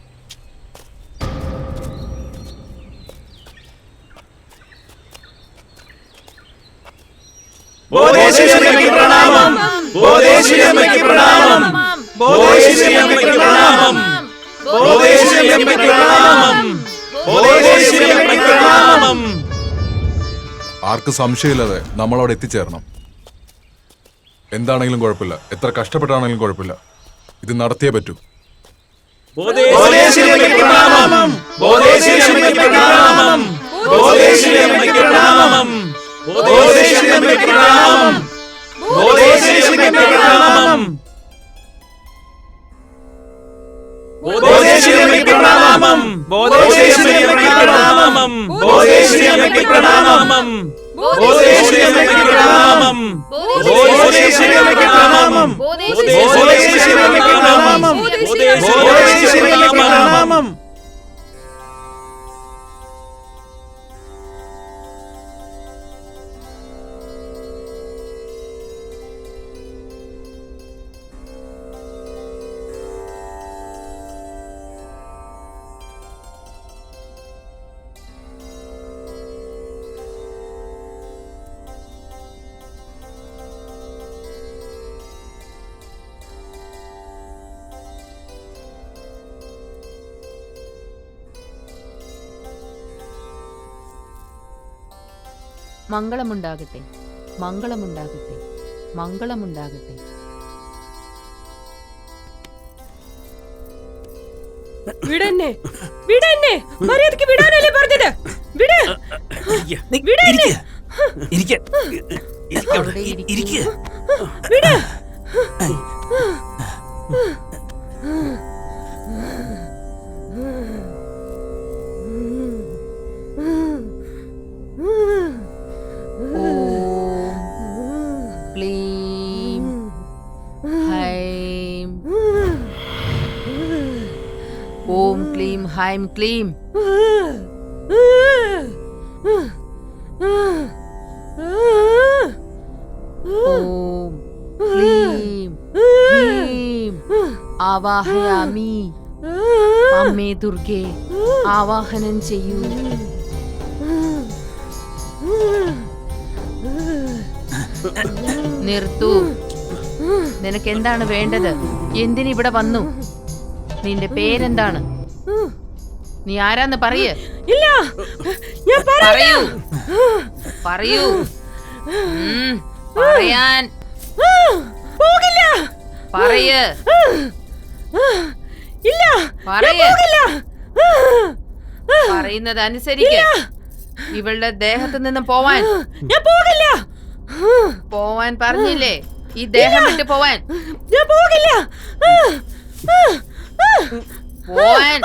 ആർക്ക് സംശയമില്ലാതെ നമ്മളവിടെ എത്തിച്ചേരണം. എന്താണെങ്കിലും കുഴപ്പമില്ല, എത്ര കഷ്ടപ്പെട്ടാണെങ്കിലും കുഴപ്പമില്ല, ഇത് നടത്തിയേ പറ്റൂ. ബോധേശ്വരി അമ്മയ്ക്ക് പ്രണാമം. ബോധേശ്വരി അമ്മയ്ക്ക് പ്രണാമം. ബോധേശ്വരി അമ്മയ്ക്ക് പ്രണാമം. ബോധേശ്വരി അമ്മയ്ക്ക് പ്രണാമം. ബോധേശ്വരി അമ്മയ്ക്ക് പ്രണാമം. ബോധേശ്വരി അമ്മയ്ക്ക് പ്രണാമം. ബോധേശ്വരി അമ്മയ്ക്ക് പ്രണാമം. ബോധേശ്വരി അമ്മയ്ക്ക് പ്രണാമം. ബോധേശ്വരി അമ്മയ്ക്ക് പ്രണാമം. ബോധേശ്വരി അമ്മയ്ക്ക് പ്രണാമം. ബോധേശ്വരി അമ്മയ്ക്ക് പ്രണാമം. ബോധേശ്വരി അമ്മയ്ക്ക് പ്രണാമം. മംഗളമുണ്ടാകട്ടെ, മംഗളമുണ്ടാകട്ടെ, മംഗളമുണ്ടാകട്ടെ. വിടന്നെ, വിടന്നെ, മര്യാദയ്ക്ക് വിടാനല്ലേ പറഞ്ഞത്? വിട്, വിടന്നെ. വിട്. ക്ലീം ഹൈം. ഓം ക്ലീം ഹൈം ക്ലീം. ഓം ക്ലീം ഹ്രീം ആവാഹയാമി. അമ്മേ ദുർഗേ, ആവാഹനം ചെയ്യൂ. നിർത്തൂ. നിനക്ക് എന്താണ് വേണ്ടത്? എന്തിനിവിടെ വന്നു? നിന്റെ പേരെന്താണ്? നീ ആരാന്ന് പറയ്. ഇല്ല, ഞാൻ പറയൂ, പറയൂ. പറയാൻ പോകില്ല. പറയ്. ഇല്ല, പറയ്. പോകില്ല. പറയുന്നത് അനുസരിക്ക്. ഇവളുടെ ദേഹത്ത് നിന്ന് പോവാൻ. ഞാൻ പോകില്ല. പോവാൻ പറഞ്ഞില്ലേ? ഈ ദേഹം വിട്ട് പോവാൻ. ഞാൻ പോകില്ല. പോവാൻ.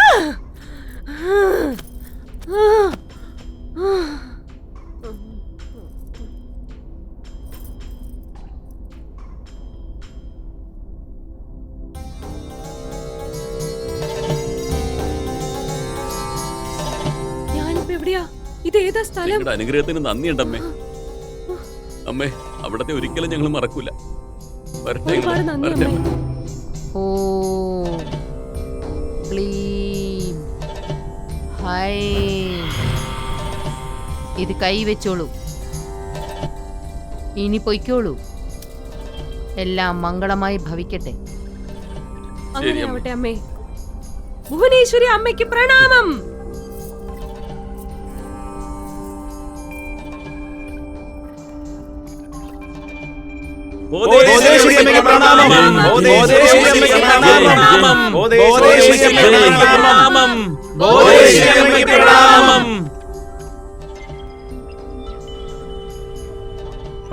ഞാനിപ്പോ എവിടെയാ? ഇത് ഏതാ സ്ഥലം? നിങ്ങളുടെ അനുഗ്രഹത്തിന് നന്ദിയുണ്ടമ്മേ. അമ്മേ, അവിടത്തെ ഒരിക്കലും ഞങ്ങൾ മറക്കൂല. വരട്ടെ, ഒരുപാട് നന്ദി വരട്ടെ. അമ്മേ. ഓം ക്ലീം ഹൈം. ഇത് കൈവച്ചോളൂ. ഇനി പൊയ്ക്കോളൂ. എല്ലാം മംഗളമായി ഭവിക്കട്ടെ. അങ്ങനെ ആവട്ടെ അമ്മേ. ഭുവനേശ്വരി അമ്മയ്ക്ക് പ്രണാമം. ബോധേശ്വരി അമ്മയ്ക്ക് പ്രണാമം. ബോധേശ്വരി അമ്മയ്ക്ക് പ്രണാമം. ബോധേശ്വരി അമ്മയ്ക്ക് പ്രണാമം. ബോധേശ്വരി അമ്മയ്ക്ക് പ്രണാമം.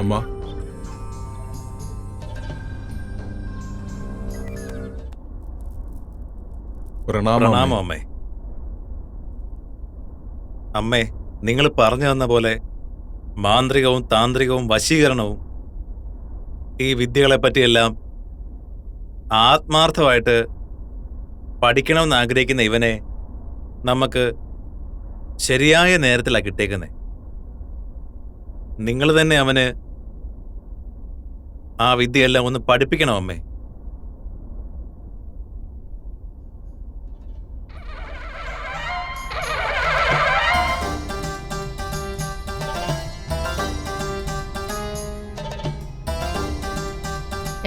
അമ്മ, പ്രണാമം. പ്രണാമം അമ്മേ. അമ്മേ, നിങ്ങൾ പറഞ്ഞു തന്ന പോലെ മാന്ത്രികവും താന്ത്രികവും വശീകരണവും ഈ വിദ്യകളെ പറ്റിയെല്ലാം ആത്മാർത്ഥമായിട്ട് പഠിക്കണമെന്ന് ആഗ്രഹിക്കുന്ന ഇവനെ നമുക്ക് ശരിയായ നേരത്തിലാണ് കിട്ടിയേക്കുന്നത്. നിങ്ങൾ തന്നെ അവന് ആ വിദ്യയെല്ലാം ഒന്ന് പഠിപ്പിക്കണം അമ്മേ.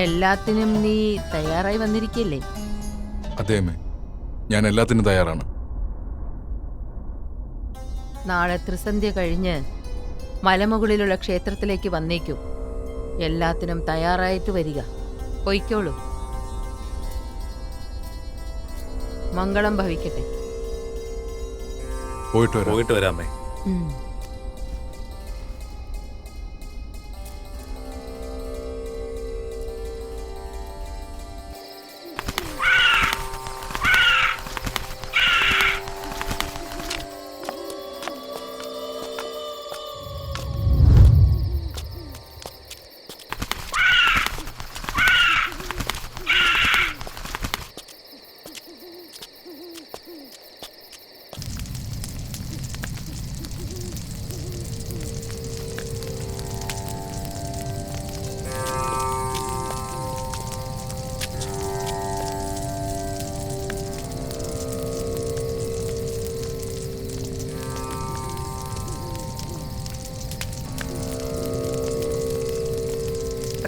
എല്ലാത്തിനും നീ തയ്യാറായി വന്നിരിക്കല്ലേ? അതേ അമ്മേ, ഞാൻ എല്ലാത്തിനും തയ്യാറാണ്. നാളെ ത്രിസന്ധ്യ കഴിഞ്ഞ് മലമുകളിലുള്ള ക്ഷേത്രത്തിലേക്ക് വന്നേക്കൂ. എല്ലാത്തിനും തയ്യാറായിട്ട് വരിക. പൊയ്ക്കോളൂ. മംഗളം ഭവിക്കട്ടെ. പോയിട്ട് വരാമേ. ഉം.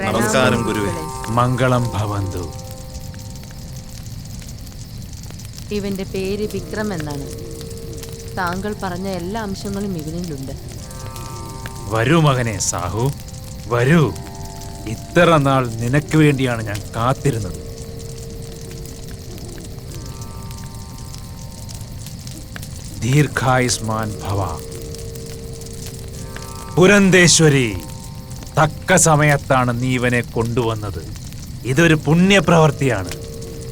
നമസ്കാരം ഗുരുവേ. മംഗളം ഭവന്തു. ഇവന്റെ പേര് വിക്രം എന്നാണ്. താങ്കൾ പറഞ്ഞ എല്ലാ അംശങ്ങളും ഇവനിലുണ്ട്. വരൂ മകനെ സാഹു, വരൂ. ഇത്ര നാൾ നിനക്ക് വേണ്ടിയാണ് ഞാൻ കാത്തിരുന്നത്. ദീർഘായുസ്മാൻ ഭവ. പുരന്തേശ്വരി, തക്ക സമയത്താണ് നീ ഇവനെ കൊണ്ടുവന്നത്. ഇതൊരു പുണ്യപ്രവൃത്തിയാണ്.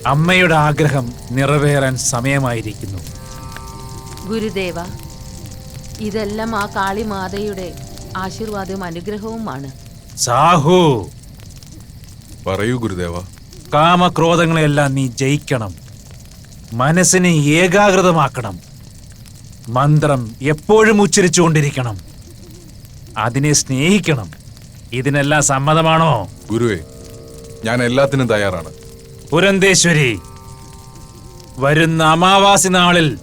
അമ്മയുടെ ആഗ്രഹം നിറവേറാൻ സമയമായിരിക്കുന്നു. ഗുരുദേവ, ഇതെല്ലാം ആ കാളിമാതയുടെ ആശീർവാദവും അനുഗ്രഹവുമാണ്. സാഹു, പറയൂ ഗുരുദേവ. കാമക്രോധങ്ങളെല്ലാം നീ ജയിക്കണം. മനസ്സിനെ ഏകാഗ്രതമാക്കണം. മന്ത്രം എപ്പോഴും ഉച്ചരിച്ചുകൊണ്ടിരിക്കണം. അതിനെ സ്നേഹിക്കണം. ഇതിനെല്ലാം സമ്മതമാണോ? ഗുരുവേ, ഞാൻ എല്ലാത്തിനും തയ്യാറാണ്. പുരന്തേശ്വരി, വരുന്ന അമാവാസി നാളിൽ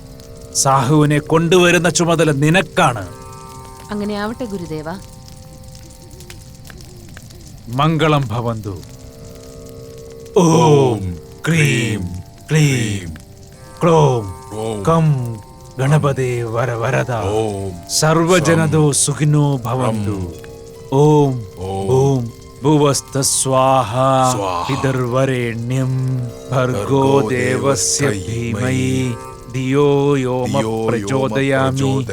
സാഹുവിനെ കൊണ്ടുവരുന്ന ചുമതല നിനക്കാണ്. അങ്ങനെ ആവട്ടെ ഗുരുദേവ. മംഗളം ഭവന്തു. ഓം ക്രീം ക്ലീം ക്ലോം കം ഗണപതേ വരവരദ. സർവജനതോ സുഖിനോ ഭവന്തു. ഓം ഓം ഭുവസ്ത സ്വാഹ. പിതർവരേണ്യം ഭർഗോ ദേവസ്യ ധീമഹി ധിയോ യോമ പ്രചോദയാമി.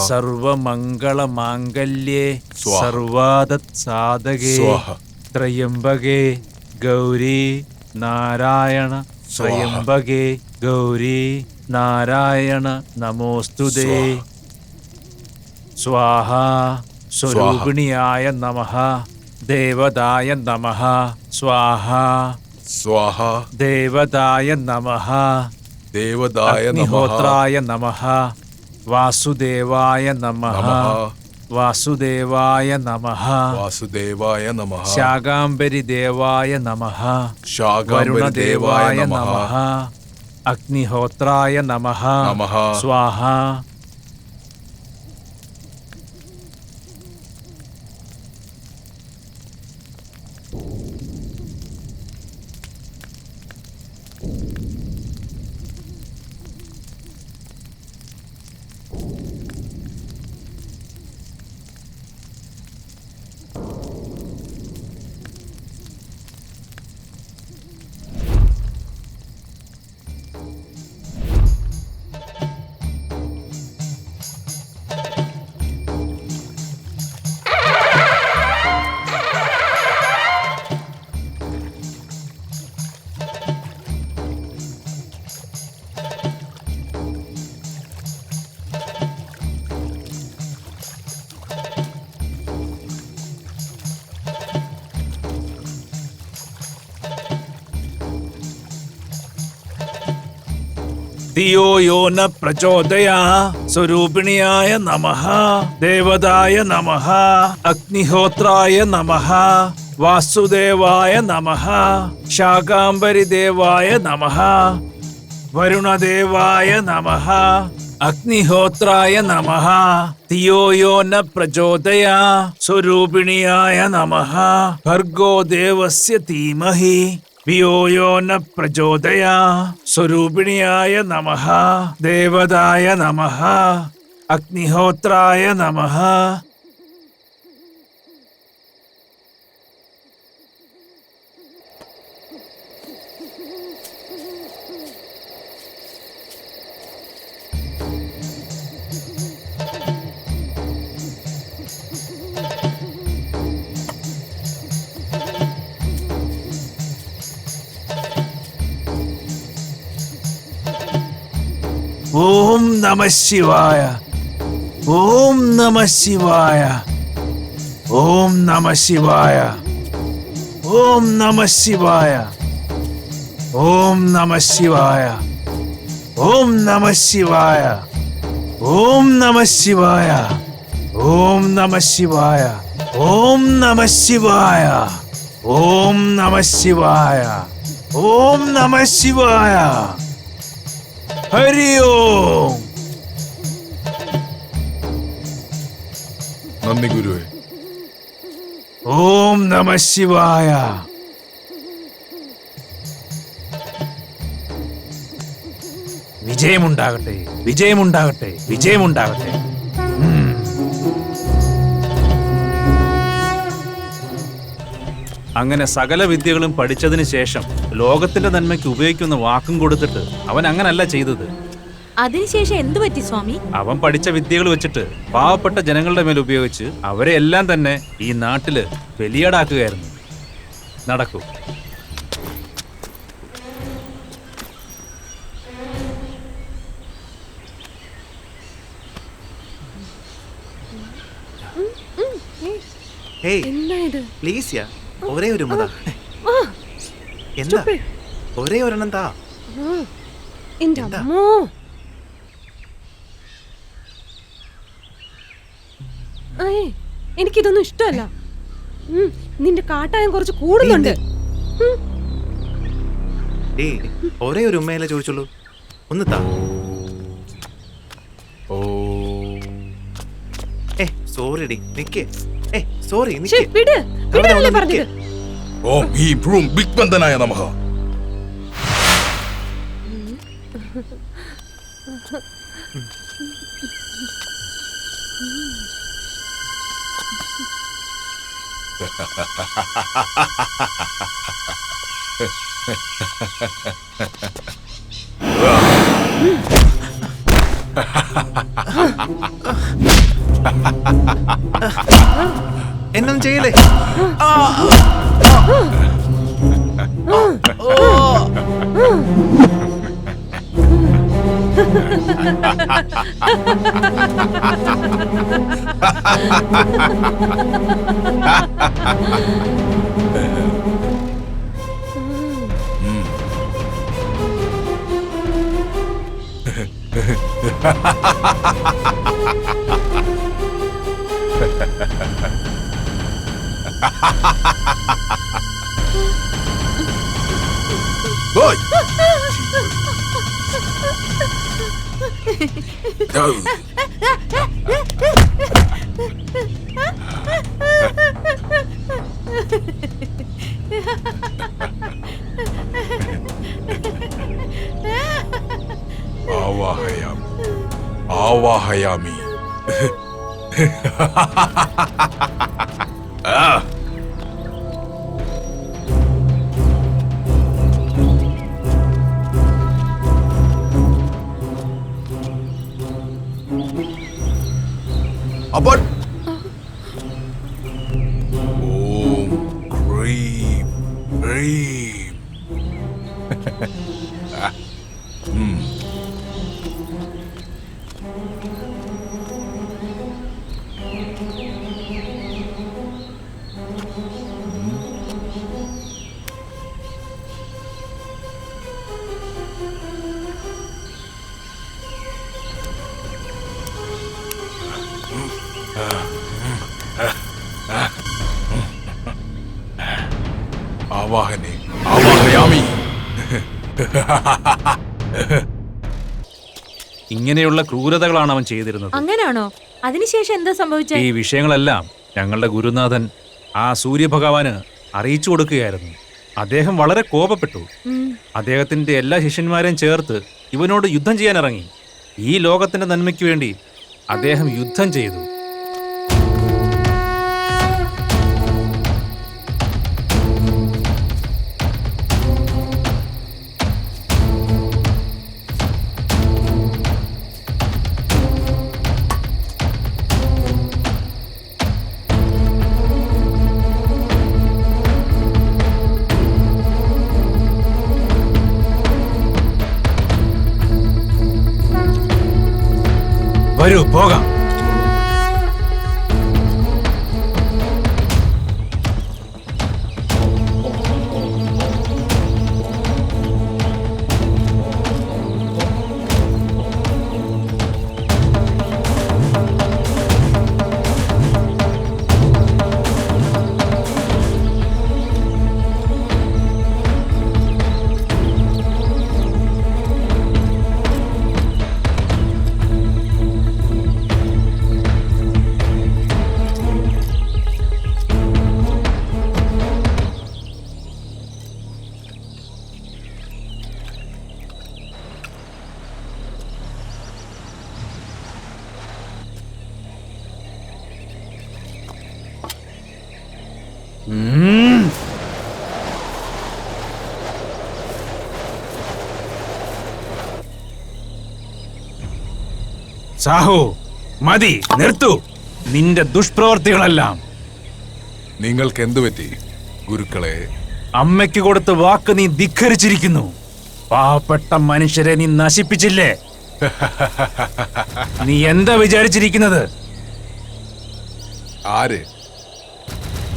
സർവമംഗളമാംഗല്യേ സർവാദത് സാധകേ ത്രയംബകേ ഗൗരി നാരായണ. ത്രയംബകേ ഗൗരി നാരായണ നമോസ്തുതേ. സ്വാഹ. സ്വരൂപിണിയായ നമഃ. ദേവതായ നമഃ. സ്വാഹ. സ്വാഹ. ദേവതായ നമഃ. ദേവതായ അഗ്നിഹോത്രായ നമഃ. വാസുദേവായ നമഃ. വാസുദേവായ നമഃ. വാസുദേവായ നമഃ. ശാകാംബരി ദേവായ നമഃ. ശാകാംബരിദേവായ നമഃ. അഗ്നിഹോത്രായ നമഃ. നമഃ. സ്വാഹ. ധിയോ യോ ന പ്രചോദയാ. സ്വരൂപിണിയായ നമഃ. ദേവതായ നമഃ. അഗ്നിഹോത്രായ നമഃ. വാസുദേവായ നമഃ. ശാകാംബരി ദേവായ നമഃ. വരുണദേവായ നമഃ. അഗ്നിഹോത്രായ നമഃ. ധിയോ യോ ന പ്രചോദയാ. സ്വരൂപിണിയായ നമഃ. ഭർഗോ ദേവസ്യ ധീമഹി ധിയോ യോ ന പ്രചോദയാ. സ്വരൂപിണിയായ നമഃ. ദേവതായ നമഃ. അഗ്നിഹോത്രായ നമഃ. ഓം നമ ശിവായ. ഓം നമ ശിവായ. ഓം നമ ശിവായ. ഓം നമ ശിവായ. ഓം നമ ശിവായ. ഓം നമ ശിവായ. ഓം നമ ശിവായ. ഓം നമ ശിവായ. ഓം നമ ശിവായ. ഓം നമ ശിവായ. ഓം നമ ശിവായ. ഹരി ഓം. നന്ദി ഗുരുവേ. ഓം നമ ശിവായ. വിജയമുണ്ടാകട്ടെ, വിജയമുണ്ടാകട്ടെ, വിജയമുണ്ടാകട്ടെ. അങ്ങനെ സകല വിദ്യകളും പഠിച്ചതിന് ശേഷം ലോകത്തിന്റെ നന്മയ്ക്ക് ഉപയോഗിക്കുന്ന വാക്കും കൊടുത്തിട്ട് അവൻ അങ്ങനല്ല ചെയ്തത്. അതിനുശേഷം എന്തു പറ്റി സ്വാമി? അവൻ പഠിച്ച വിദ്യകൾ വെച്ചിട്ട് പാവപ്പെട്ട ജനങ്ങളുടെ മേൽ ഉപയോഗിച്ച് അവരെ എല്ലാം തന്നെ ഈ നാട്ടില് ബലിയാടാക്കുകയായിരുന്നു. നടക്കൂ. ഹേയ് എന്താ ഇത്? പ്ലീസ് യാ, ഒരേ ഒരു ഉമ്മ താ. എന്താ ഒരേ ഒരെണ്ണം താ. എന്റെ അമ്മോ. ഏയ്, എനിക്കിതൊന്നും ഇഷ്ടമല്ല. നിന്റെ കാട്ടായം കുറച്ച് കൂടുന്നുണ്ട്. ഏയ് ഒരേ ഒരു ഉമ്മയല്ലേ ചോദിച്ചുള്ളൂ, ഒന്ന് താ. ഓ സോറി ഡി, നിക്കേ. സോറി ശ്ശേ, വിട്, വിടാനല്ലേ പറഞ്ഞത്. ഓം ഹീം ഭ്രൂം ബിഗ്ബന്ധനായ നമഃ. എന്നൊന്നും ചെയ്യലേ. ഓയ്. Oh. ആവാഹയാമി ആവാഹയാമി. അപ്പോൾ ഓം ക്രീം ക്രീം. ആവാഹനെ ആവാഹയാമി. ഇങ്ങനെയുള്ള ക്രൂരതകളാണ് അവൻ ചെയ്തിരുന്നത്. അങ്ങനാണോ? അതിനുശേഷം എന്താ സംഭവിച്ചത്? ഈ വിഷയങ്ങളെല്ലാം ഞങ്ങളുടെ ഗുരുനാഥൻ ആ സൂര്യഭഗവാന് അറിയിച്ചു കൊടുക്കുകയായിരുന്നു. അദ്ദേഹം വളരെ കോപപ്പെട്ടു. അദ്ദേഹത്തിന്റെ എല്ലാ ശിഷ്യന്മാരെയും ചേർത്ത് ഇവനോട് യുദ്ധം ചെയ്യാൻ ഇറങ്ങി. ഈ ലോകത്തിന്റെ നന്മയ്ക്ക് വേണ്ടി അദ്ദേഹം യുദ്ധം ചെയ്തു. വരൂ പോകാം. സാഹു, മതി, നിർത്തൂ നിന്റെ ദുഷ്പ്രവർത്തികളെല്ലാം. നിങ്ങൾക്ക് എന്തു പറ്റി ഗുരുക്കളെ? അമ്മയ്ക്ക് കൊടുത്ത വാക്ക് നീ ധിക്കരിച്ചിരിക്കുന്നു. പാവപ്പെട്ട മനുഷ്യരെ നീ നശിപ്പിച്ചില്ലേ? നീ എന്താ വിചാരിച്ചിരിക്കുന്നത്? ആര്?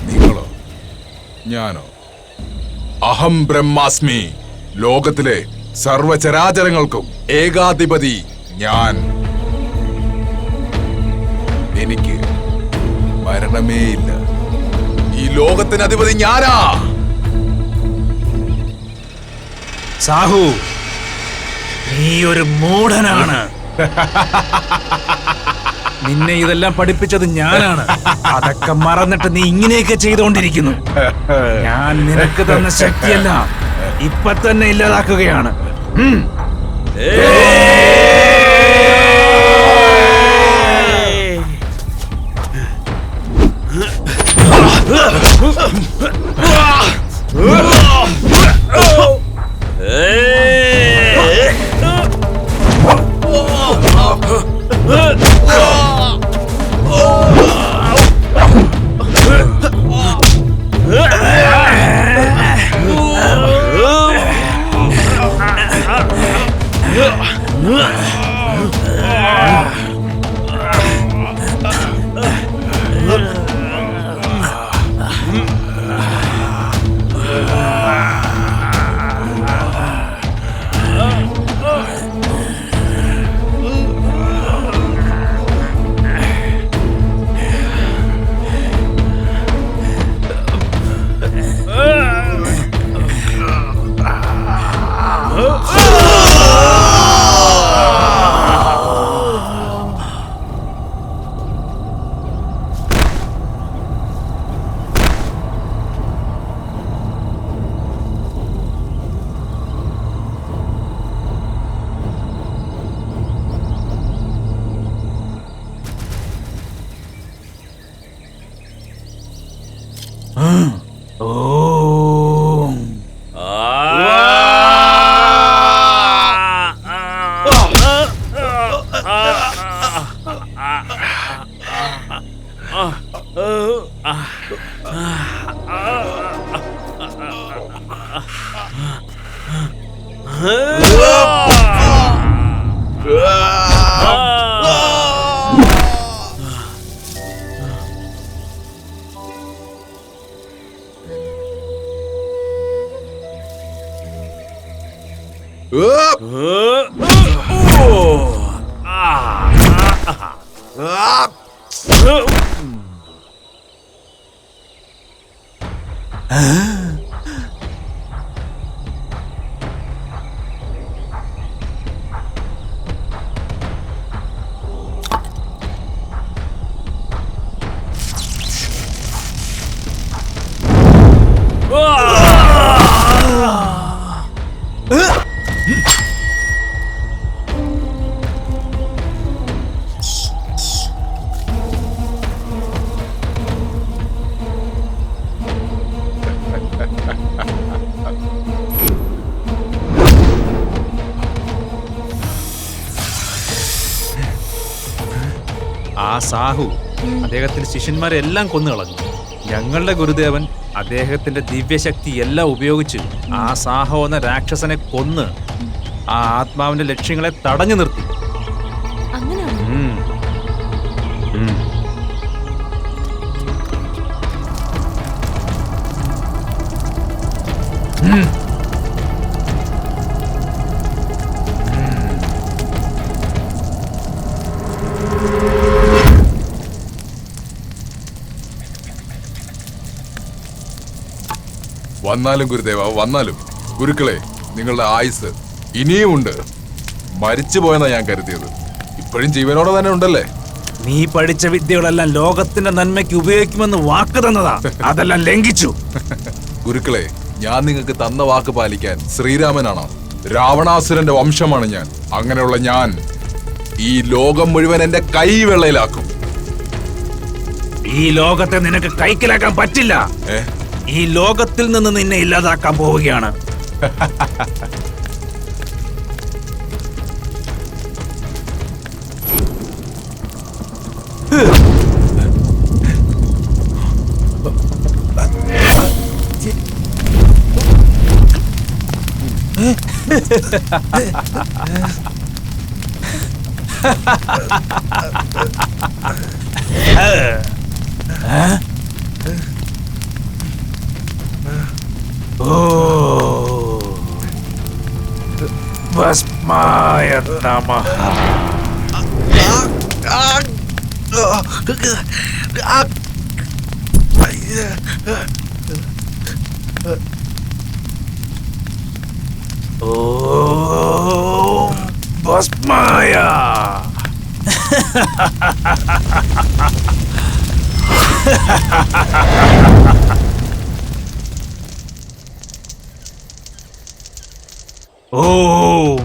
നിങ്ങളോ ഞാനോ? അഹം ബ്രഹ്മാസ്മി. ലോകത്തിലെ സർവചരാചരങ്ങൾക്കും ഏകാധിപതി ഞാൻ. എനിക്ക് മരണമേയില്ല. ഈ ലോകത്തിന് അധിപതി ഞാനാ. സാഹു, നീ ഒരു മൂഢനാണ്. നിന്നെ ഇതെല്ലാം പഠിപ്പിച്ചത് ഞാനാണ്. അതൊക്കെ മറന്നിട്ട് നീ ഇങ്ങനെയൊക്കെ ചെയ്തുകൊണ്ടിരിക്കുന്നു. ഞാൻ നിനക്ക് തന്ന ശക്തിയെല്ലാം ഇപ്പൊ തന്നെ ഇല്ലാതാക്കുകയാണ്. ആ സാഹു അദ്ദേഹത്തിന്റെ ശിഷ്യന്മാരെല്ലാം കൊന്നുകളഞ്ഞു. ഞങ്ങളുടെ ഗുരുദേവൻ അദ്ദേഹത്തിന്റെ ദിവ്യശക്തി എല്ലാം ഉപയോഗിച്ച് ആ സാഹു എന്ന രാക്ഷസനെ കൊന്ന് ആ ആത്മാവിന്റെ ലക്ഷ്യങ്ങളെ തടഞ്ഞു നിർത്തി. വന്നാലും ഗുരുദേവ വന്നാലും. ഗുരുക്കളെ, നിങ്ങളുടെ ആയുസ് ഇനിയും ഉണ്ട്. മരിച്ചു പോയെന്നാ ഞാൻ കരുതിയത്. ഇപ്പോഴും ജീവനോടെ തന്നെ ഉണ്ടല്ലേ? നീ പഠിച്ച വിദ്യകളെല്ലാം ലോകത്തിന്റെ നന്മയ്ക്ക് ഉപയോഗിക്കുമെന്ന് വാക്ക് തന്നതാ, അതെല്ലാം ലംഘിച്ചു. ഗുരുക്കളെ, ഞാൻ നിങ്ങൾക്ക് തന്ന വാക്ക് പാലിക്കാൻ ശ്രീരാമനാണോ? രാവണാസുരന്റെ വംശമാണ് ഞാൻ. അങ്ങനെയുള്ള ഞാൻ ഈ ലോകം മുഴുവൻ എന്റെ കൈവെള്ളയിലാക്കും. ഈ ലോകത്തെ നിനക്ക് കൈക്കലാക്കാൻ പറ്റില്ല. ഈ ലോകത്തിൽ നിന്ന് നിന്നെ ഇല്ലാതാക്കാൻ പോവുകയാണ്. ഭസ്മായ നമഃ. ഓം ഭസ്മായ. ഓം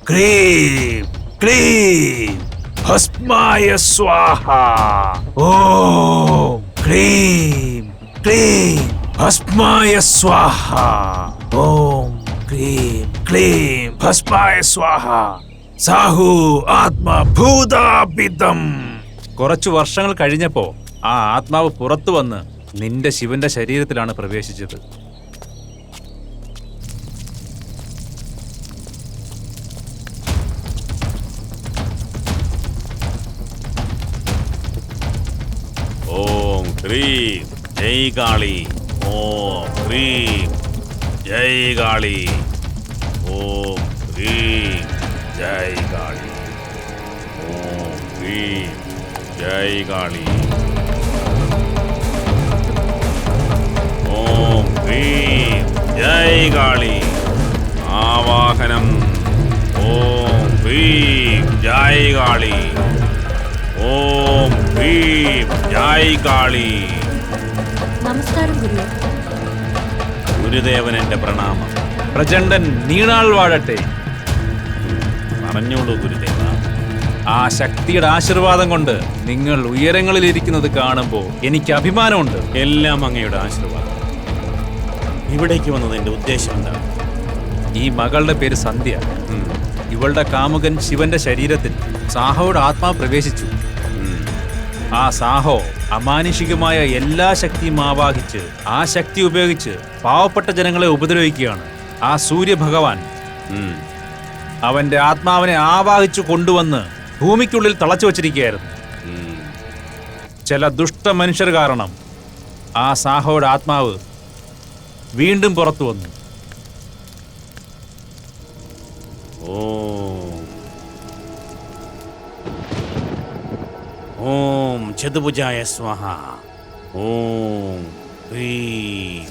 ക്രീം ക്ലീം ഭസ്മായ സ്വാഹ. ഓം ക്രീം ക്ലീം ഭസ്മായ സ്വാഹ. ഓം ക്രീം ക്ലീം ഭസ്മായ സ്വാഹ. സാഹു ആത്മഭൂതാപിതം. കുറച്ചു വർഷങ്ങൾ കഴിഞ്ഞപ്പോ ആ ആത്മാവ് പുറത്തു വന്ന് നിന്റെ ശിവന്റെ ശരീരത്തിലാണ് പ്രവേശിച്ചത്. ഓം ക്രീം ജയ് കാളി. ഓം ക്രീം ജയ് കാളി. ഓം ക്രീം ജയ് കാളി. ഓം ക്രീം ജയ് കാളി. ഓം ക്രീം ജയ് കാളി. ആവാഹനം. ഓം ക്രീം ജയ് കാളി. ഓം ക്രീം ജയ് കാളി. നമസ്കാരം ഗുരു. ഗുരുദേവൻ എന്റെ പ്രണാമം. പ്രചണ്ഡൻ നീണാൾ വാഴട്ടെ. പറഞ്ഞോളൂ ഗുരുദേവ. ആ ശക്തിയുടെ ആശീർവാദം കൊണ്ട് നിങ്ങൾ ഉയരങ്ങളിൽ ഇരിക്കുന്നത് കാണുമ്പോൾ എനിക്ക് അഭിമാനമുണ്ട്. എല്ലാം അങ്ങയുടെ ആശീർവാദം. ഇവിടേക്ക് വന്നതിന്റെ ഉദ്ദേശം എന്താണ്? ഈ മകളുടെ പേര് സന്ധ്യ. ഇവളുടെ കാമുകൻ ശിവന്റെ ശരീരത്തിൽ സാഹോയുടെ ആത്മാവ് പ്രവേശിച്ചു. ആ സാഹോ അമാനുഷികമായ എല്ലാ ശക്തിയും ആവാഹിച്ച് ആ ശക്തി ഉപയോഗിച്ച് പാവപ്പെട്ട ജനങ്ങളെ ഉപദ്രവിക്കുകയാണ്. ആ സൂര്യഭഗവാൻ അവന്റെ ആത്മാവിനെ ആവാഹിച്ചു കൊണ്ടുവന്ന് ഭൂമിക്കുള്ളിൽ തളച്ചു വച്ചിരിക്കുകയായിരുന്നു. ചില ദുഷ്ട മനുഷ്യർ കാരണം ആ സാഹോയുടെ ആത്മാവ് വീണ്ടും പുറത്തു വന്നു. ഓം ചതുഭുജായ സ്വാഹ. ഓം ഹ്രീം.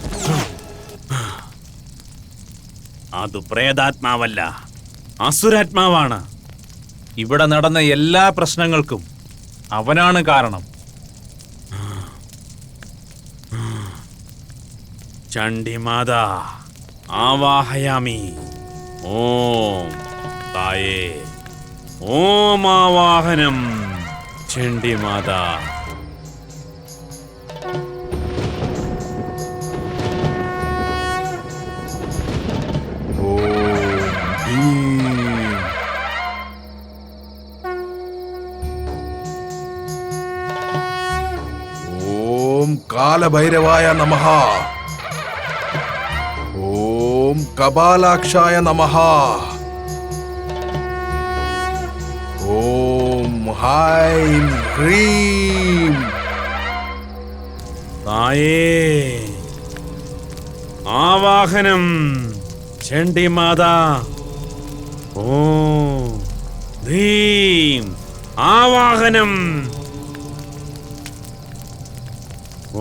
അത് പ്രേതാത്മാവല്ല, അസുരാത്മാവാണ്. ഇവിടെ നടന്ന എല്ലാ പ്രശ്നങ്ങൾക്കും അവനാണ് കാരണം. ചണ്ഡിമാതാ ആവാഹയാമി. ഓം തായേ. ഓം ആവാഹനം. ചണ്ഡിമാതാ. ഓം കാലഭൈരവായ നമഃ. ഓം കപാലാക്ഷായ നമഃ. ഓം ഹൈം ഹ്രീം. തായേ ആവാഹനം. ചണ്ഡിമാതാ. ഓം ഹ്രീം ആവാഹനം.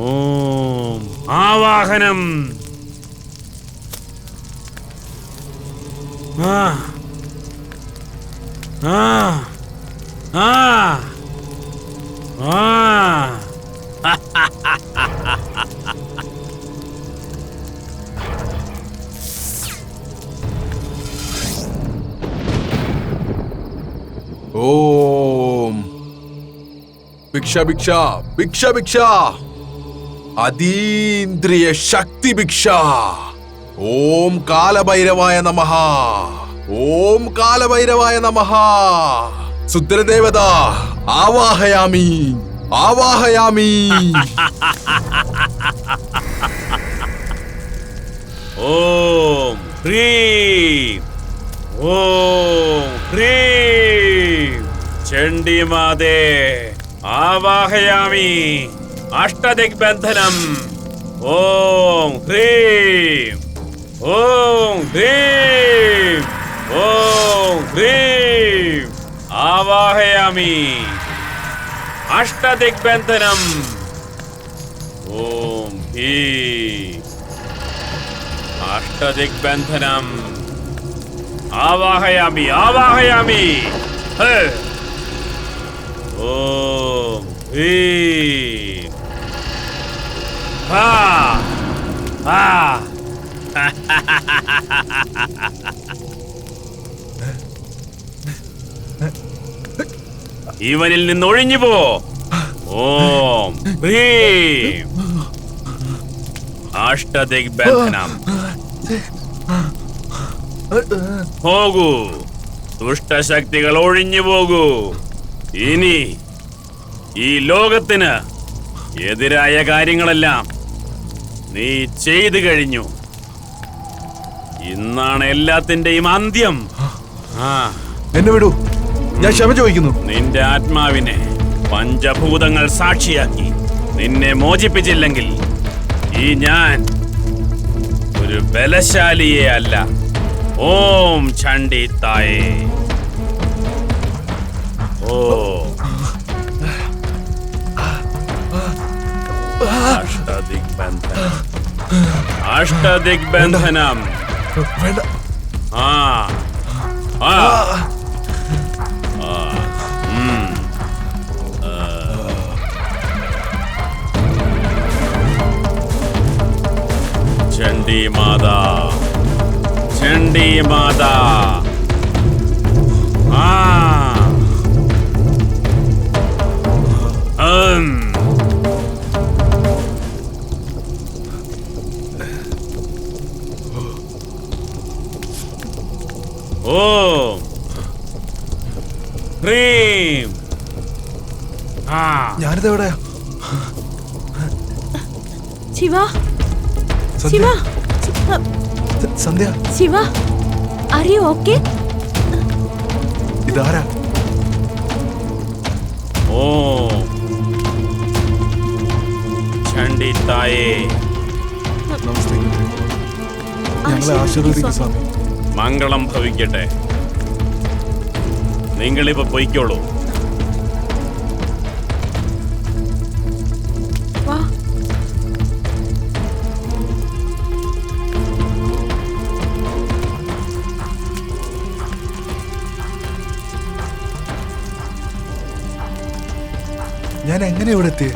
ഓം ആവാഹനം. ഓം ഭിക്ഷ ഭിക്ഷ ഭിക്ഷ ഭിക്ഷ അതീന്ദ്രിയ ശക്തി ഭിക്ഷ. ഓം കാലഭൈരവായ നമഃ. ഓം കാലഭൈരവായ നമഃ. സുദ്രദേവത ആവാഹയാമി ആവാഹയാമി. ഓം ഹ്രീം ഓം ഹ്രീം ചണ്ഡിമാതേ ആവാഹയാമി അഷ്ടദിഗ്ബന്ധനം. ഓം ഹ്രീം ഓം ഹ്രീം ഓം ഹ്രീം ആവാഹയാമി അഷ്ടദിഗ്ബന്ധനം. ഓം ഹ്രീം അഷ്ടദിഗ്ബന്ധനം ആവാഹയാമി ആവാഹയാമി. ഓം ഹ്രീം ഹാ ഹാ. ഇവനിൽ നിന്ന് ഒഴിഞ്ഞു പോ. ഓം ഹ്രീം അഷ്ടദിഗ്ബന്ധനം. പോകൂ, ദുഷ്ടശക്തികൾ ഒഴിഞ്ഞു പോകൂ. ഇനി ഈ ലോകത്തിന് എതിരായ കാര്യങ്ങളെല്ലാം നീ ചെയ്തു കഴിഞ്ഞു. ഇന്നാണ് എല്ലാത്തിന്റെയും അന്ത്യം. എന്നെ വിടൂ, ഞാൻ ക്ഷമ ചോദിക്കുന്നു. നിന്റെ ആത്മാവിനെ പഞ്ചഭൂതങ്ങൾ സാക്ഷിയാക്കി നിന്നെ മോചിപ്പിച്ചില്ലെങ്കിൽ ഈ ഞാൻ ഒരു ബലശാലിയെ അല്ല. ഓം ചണ്ഡി തായേ. ഓം അഷ്ടദിഗ്ബന്ധനം അഷ്ടദിഗ്ബന്ധനം. വേണ്ട. ആ ആ ചണ്ഡി മാതാ ചണ്ഡി മാതാ. ഓം ഹ്രീം. ഞാനിത് എവിടെയാ? ശിവ ശിവ സന്ധ്യ, ശിവ, ആർ യു ഓക്കേ? ഇതാരാ? ഓം ചണ്ഡി തായേ. നമസ്തേ. ഞങ്ങളെ ആശീർവദിക്കൂ സ്വാമി. മംഗളം ഭവിക്കട്ടെ. നിങ്ങളിപ്പോ പൊയ്ക്കോളൂ. വാ. ഞാൻ എങ്ങനെ ഇവിടെ എത്തിയേ?